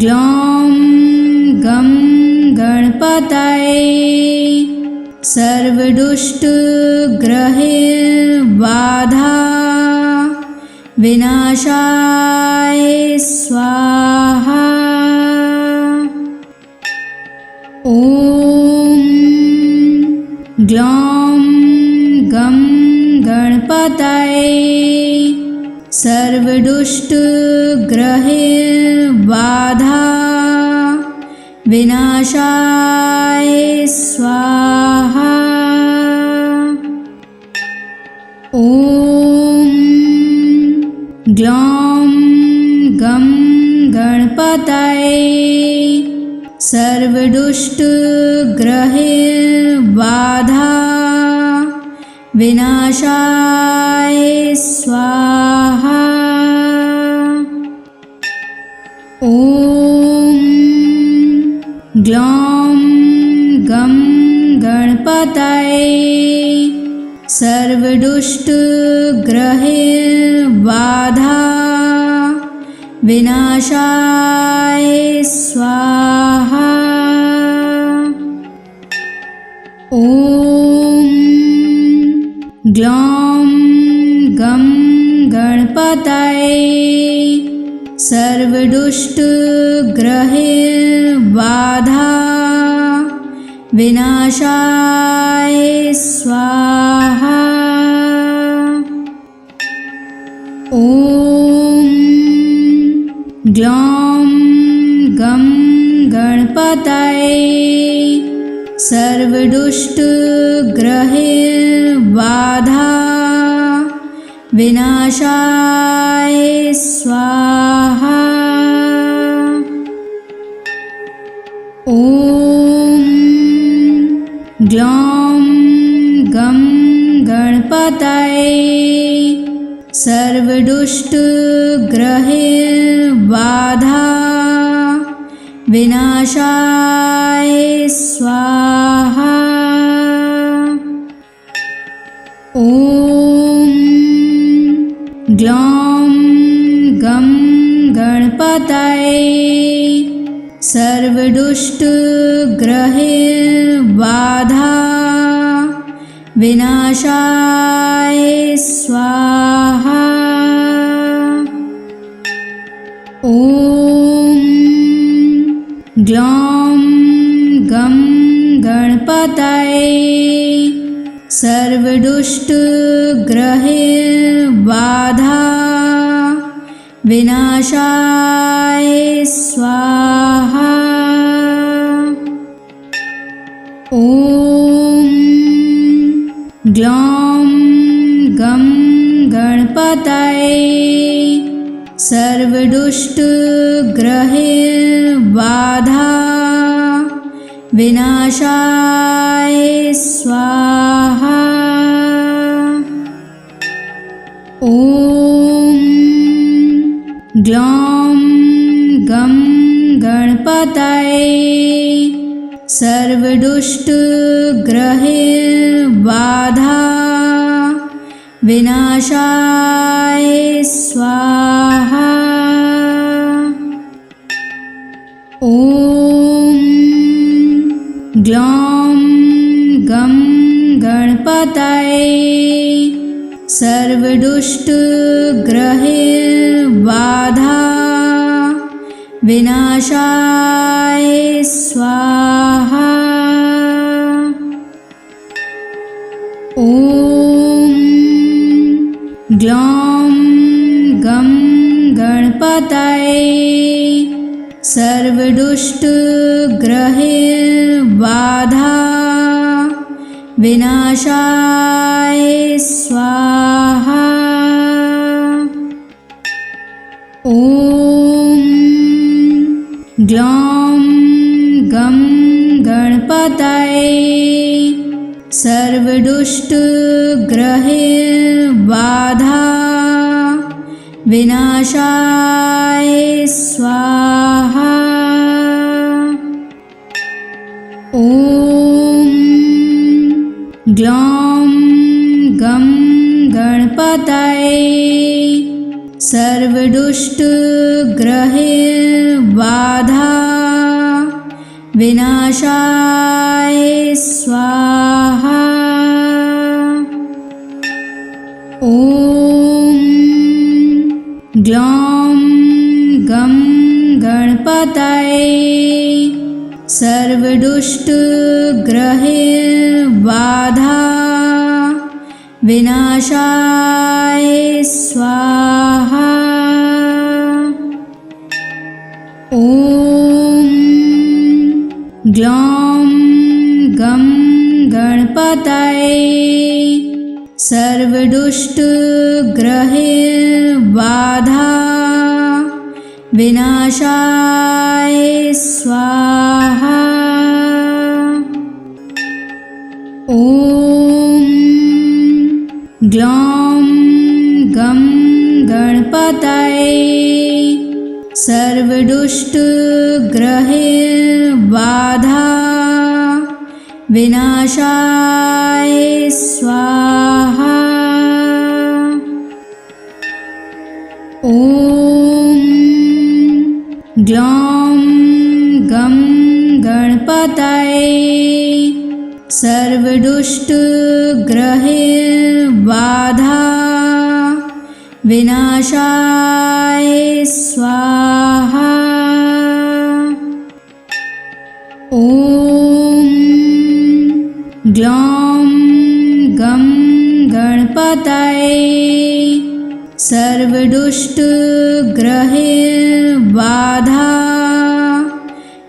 ग्लौं गं गणपतये सर्वदुष्टग्रहैर्बाधा विनाशाय स्वाहा। ॐ ग्लौं गं गणपतये सर्वदुष्टग्रहैर्बाधा विनाशाय स्वाहा। ॐ ग्लौं गं गणपतये सर्वदुष्टग्रहैर्बाधा विनाशाय स्वाहा। ॐ ग्लौं गं गणपतये सर्वदुष्टग्रहैर्बाधा विनाशाय स्वाहा। ॐ ग्लौं गं गणपतये सर्वदुष्टग्रहैर्बाधा विनाशाय स्वाहा। ॐ ग्लौं गं गणपतये सर्वदुष्टग्रहैर्बाधा विनाशाय स्वाहा। ॐ ग्लौं गं गणपतये सर्वदुष्टग्रहैर्बाधा विनाशाय स्वाहा। ॐ ग्लौं गं गणपतये सर्वदुष्टग्रहैर्बाधा विनाशाय स्वाहा। ॐ ग्लौं गं गणपतये सर्वदुष्टग्रहबाधा विनाशाय स्वाहा। ॐ ग्लौं गं गणपतये सर्वदुष्टग्रहबाधा विनाशाय स्वाहा। ॐ ग्लौं गं गणपतये सर्वदुष्टग्रहबाधा विनाशाय स्वाहा। ॐ ग्लौं गं गणपतये सर्वदुष्टग्रहबाधा विनाशाय स्वाहा। ॐ ग्लौं गं गणपतये सर्वदुष्टग्रहबाधा विनाशाय स्वाहा। ॐ ग्लौं गं गणपतये सर्वदुष्टग्रहबाधा विनाशाय स्वाहा। ॐ ग्लौं गं गणपतये सर्वदुष्टग्रहबाधा विनाशाय स्वाहा। ॐ ग्लौं गं गणपतये सर्वदुष्टग्रहबाधा विनाशाय स्वाहा। ॐ ग्लौं गं गणपतये सर्वदुष्टग्रहबाधा विनाशाय स्वाहा। ॐ ग्लौं गं गणपतये सर्वदुष्टग्रहबाधा विनाशाय स्वाहा। ॐ ग्लौं गं गणपतये सर्वदुष्टग्रहबाधा विनाशाय स्वाहा। ॐ ग्लौं गं गणपतये सर्वदुष्टग्रहबाधा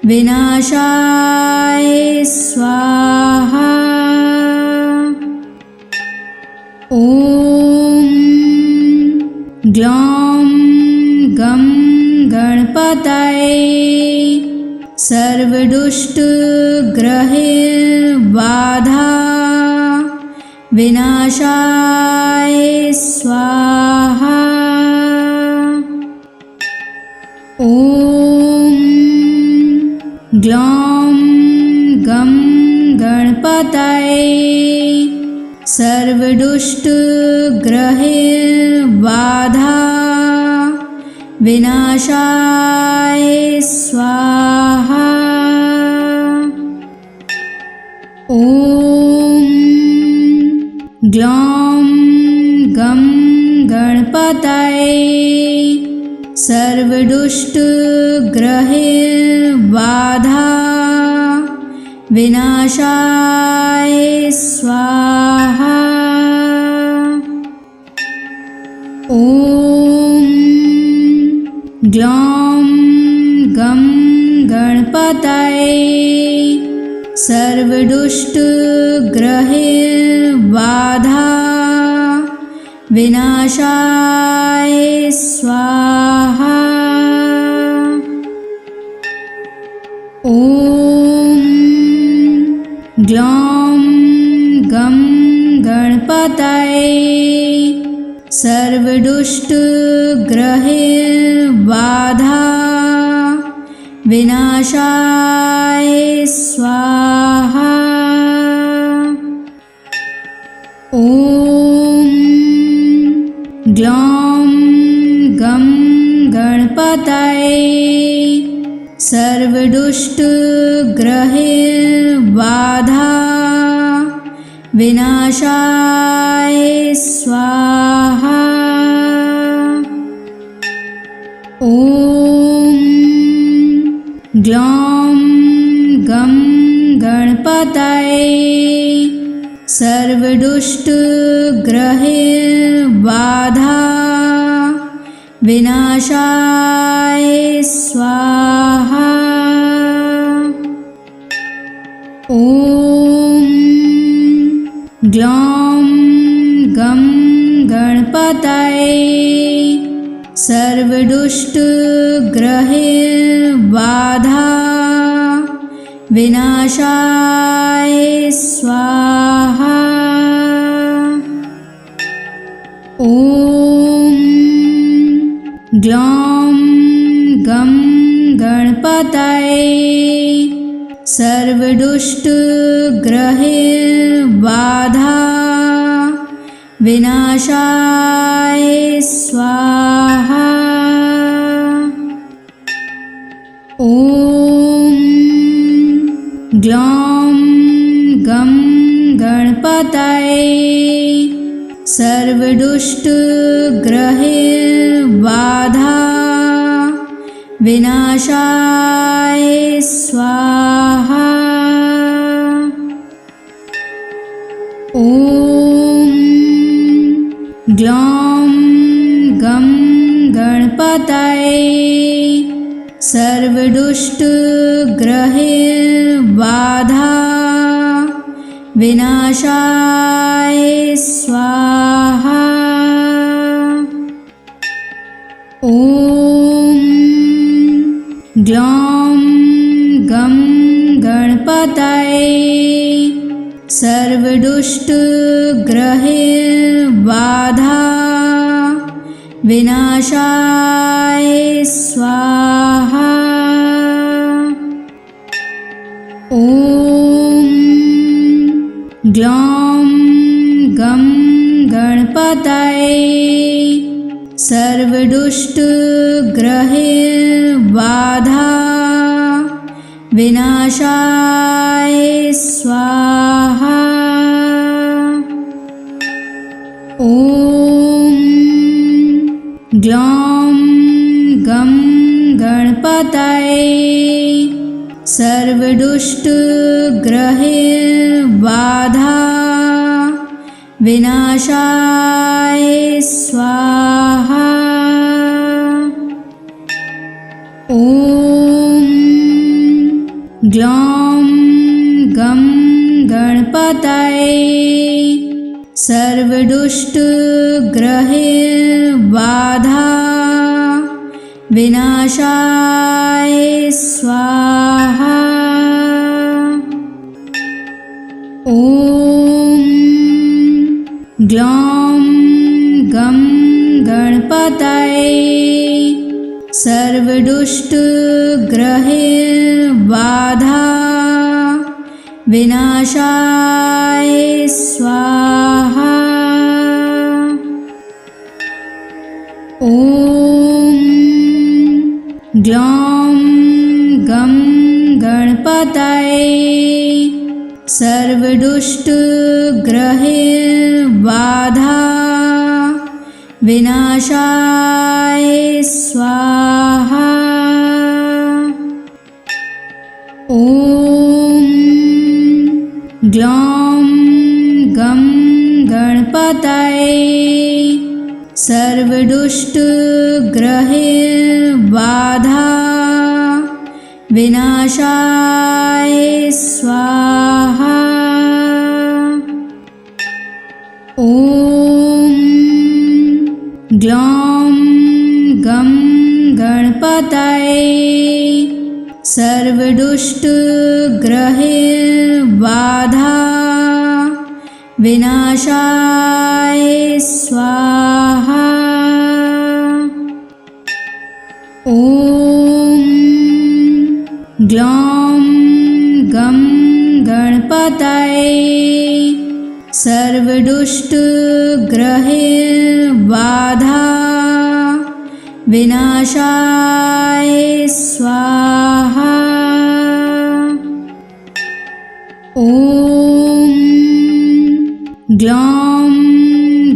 विनाशाय स्वाहा। ॐ ग्लौं गं गणपतये सर्वदुष्टग्रहबाधा विनाशाय स्वाहा। ॐ ग्लौं गं गणपतये सर्वदुष्टग्रहबाधा विनाशाय स्वाहा। ॐ ग्लौं गं गणपतये सर्वदुष्टग्रहबाधा विनाशाय स्वाहा। ॐ ग्लौं गं गणपतये सर्वदुष्टग्रहबाधा विनाशाय स्वाहा। ॐ ग्लौं गं गणपतये सर्वदुष्टग्रहबाधा विनाशाय स्वाहा। ॐ ग्लौं गं गणपतये सर्वदुष्टग्रहबाधा विनाशाय स्वाहा। ॐ ग्लौं गं गणपतये सर्वदुष्टग्रहबाधा विनाशाय स्वाहा। ॐ ग्लौं गं गणपतये सर्वदुष्टग्रहबाधा विनाशाय स्वाहा। ॐ ग्लौं गं गणपतये सर्वदुष्टग्रहबाधा विनाशाय स्वाहा। ॐ ग्लौं गं गणपतये सर्वदुष्टग्रहबाधा विनाशाय स्वाहा। ॐ ग्लौं गं गणपतये सर्वदुष्टग्रहबाधा विनाशाय स्वाहा। ॐ ग्लौं गं गणपतये सर्वदुष्टग्रहबाधा विनाशाय स्वाहा। ॐ ग्लौं गं गणपतये सर्वदुष्टग्रहबाधा विनाशाय स्वाहा। ॐ ग्लौं गं गणपतये सर्वदुष्टग्रहबाधा विनाशाय स्वाहा। ॐ ग्लौं गं गणपतये सर्वदुष्टग्रहबाधा विनाशाय स्वाहा। ॐ ग्लौं गं गणपतये सर्वदुष्टग्रहबाधा विनाशाय स्वाहा। ॐ ग्लौं गं गणपतये सर्वदुष्टग्रहबाधा सर्वदुष्टग्रहैर्बाधा विनाशाय स्वाहा। ॐ ग्लौं गं गणपतये सर्वदुष्टग्रहैर्बाधा विनाशाय स्वाहा। ॐ ग्लौं गं गणपतये सर्वदुष्टग्रहैर्बाधा विनाशाय स्वाहा। ॐ ग्लौं गं गणपतये सर्वदुष्टग्रहैर्बाधा विनाशाय स्वाहा। ॐ ग्लौं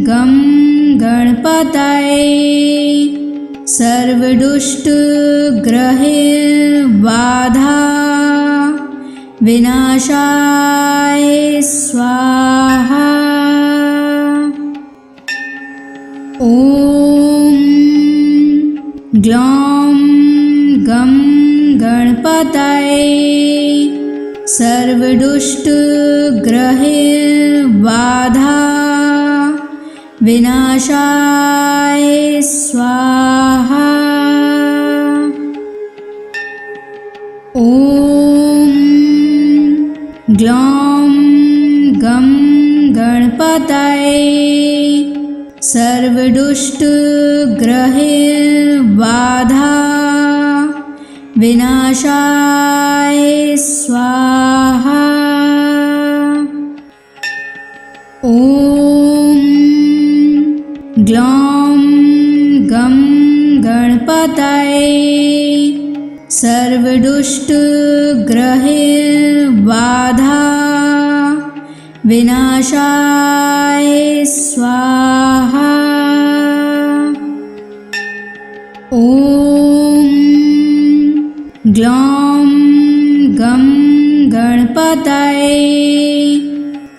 गं गणपतये सर्वदुष्टग्रहैर्बाधा विनाशाय स्वाहा। ॐ ग्लौं गं गणपतये सर्वदुष्टग्रहैर्बाधा विनाशाय स्वाहा। ॐ ग्लौं गं गणपतये सर्वदुष्टग्रहैर्बाधा विनाशाय स्वाहा। ॐ ग्लौं गं गणपतये सर्वदुष्टग्रहैर्बाधा विनाशाय स्वाहा। ॐ ग्लौं गं गणपतये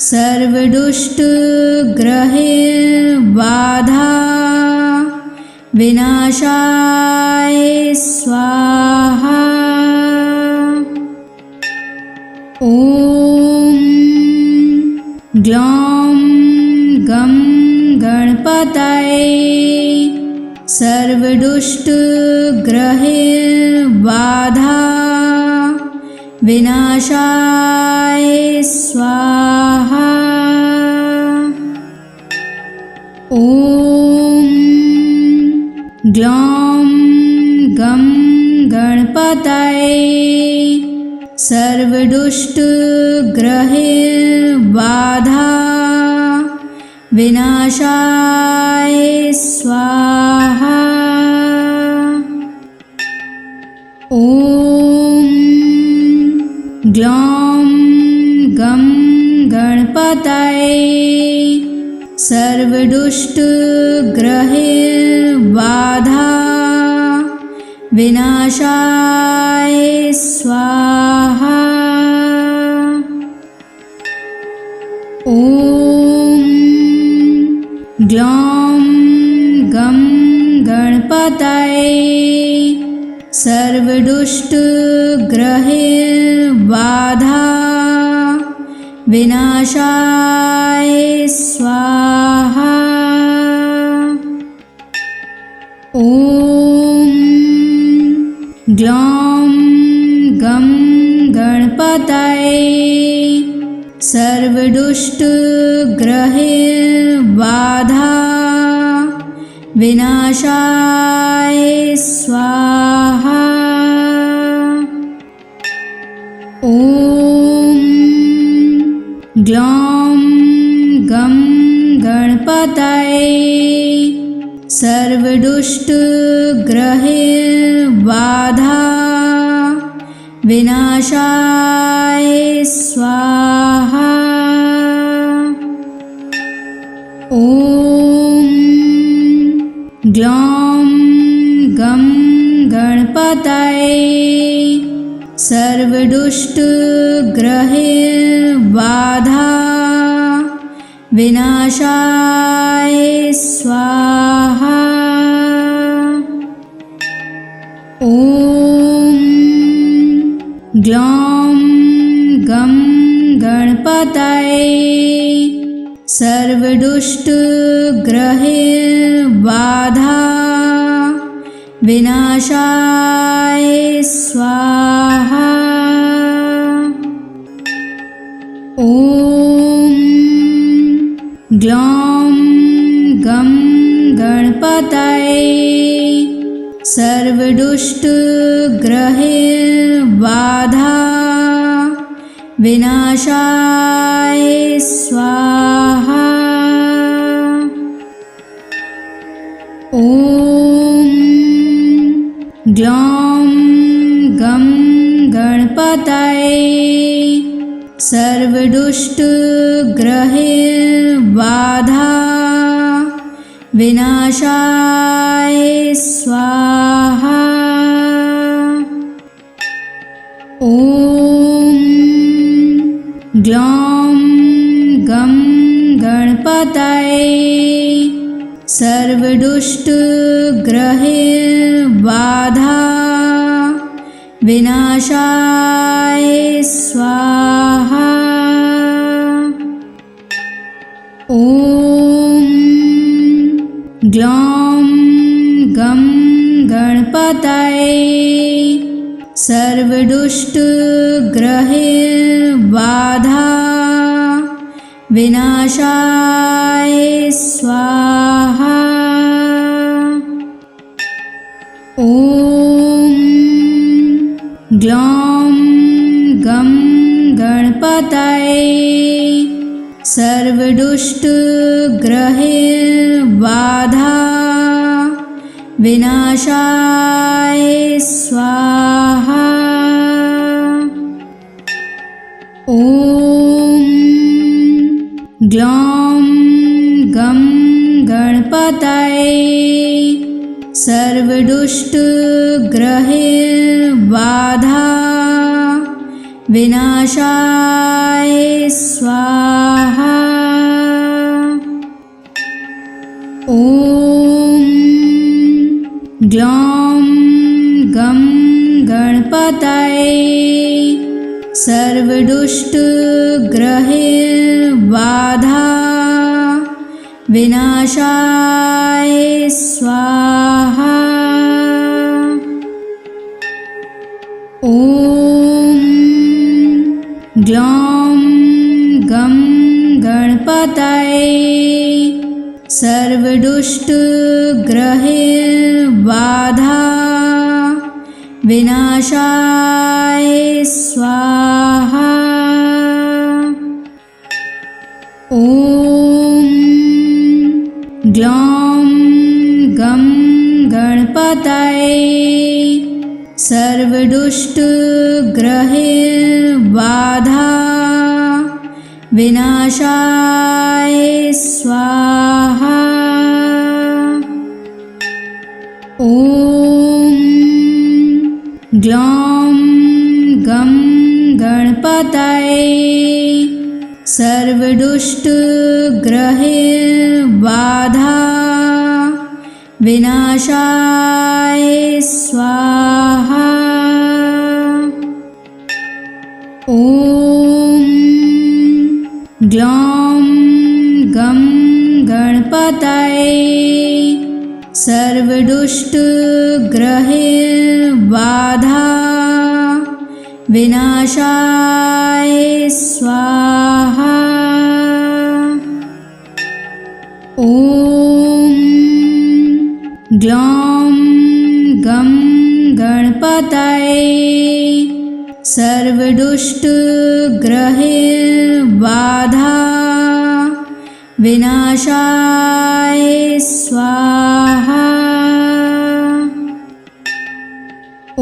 सर्वदुष्टग्रहैर्बाधा विनाशाय स्वाहा। ॐ ग्लौं गं गणपतये सर्वदुष्टग्रहैर्बाधा विनाशाय स्वाहा। ॐ ग्लौं गं गणपतये सर्वदुष्टग्रहैर्बाधा विनाशाय स्वाहा। ॐ ग्लौं गं गणपतये सर्वदुष्टग्रहैर्बाधा विनाशाय स्वाहा। ॐ ग्लौं गं गणपतये सर्वदुष्टग्रहैर्बाधा विनाशाय स्वाहा। ॐ ग्लौं गं गणपतये सर्वदुष्टग्रहैर्बाधा विनाशाय स्वाहा। ॐ ग्लौं गं गणपतये सर्वदुष्टग्रहैर्बाधा विनाशाय स्वाहा। ॐ ग्लौं गं गणपतये सर्वदुष्टग्रहबाधा विनाशाय स्वाहा। ॐ ग्लौं गं गणपतये सर्वदुष्टग्रहबाधा विनाशाय स्वाहा। ॐ ग्लौं गं गणपतये सर्वदुष्टग्रहबाधा विनाशाय स्वाहा। ॐ ग्लौं गं गणपतये सर्वदुष्टग्रहबाधा विनाशाय स्वाहा। ॐ ग्लौं गं गणपतये सर्वदुष्टग्रहबाधा विनाशाय स्वाहा। ॐ ग्लौं गं गणपतये सर्वदुष्टग्रहबाधा विनाशाय स्वाहा। ॐ ग्लौं गं गणपतये सर्वदुष्टग्रहबाधा विनाशाय स्वाहा। ॐ ग्लौं गं गणपतये सर्वदुष्टग्रहबाधा विनाशाय स्वाहा। ॐ ग्लौं गं गणपतये सर्वदुष्टग्रहबाधा विनाशाय स्वाहा। ॐ ग्लौं गं गणपतये सर्वदुष्टग्रहबाधा विनाशाय स्वाहा। ॐ ग्लौं गं गणपतये सर्वदुष्टग्रहबाधा विनाशाय स्वाहा। ॐ ग्लौं गं गणपतये सर्वदुष्टग्रहबाधा विनाशाय स्वाहा। ॐ ग्लौं गं गणपतये सर्वदुष्टग्रहबाधा विनाशाय स्वाहा। ॐ ग्लौं गं गणपतये सर्वदुष्टग्रहबाधा विनाशाय स्वाहा। ॐ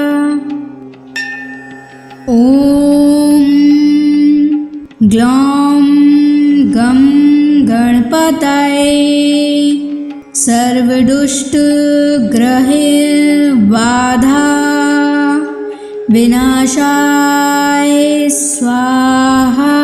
ॐ ग्लौं गं गणपतये सर्वदुष्टग्रहबाधा विनाशाय स्वाहा।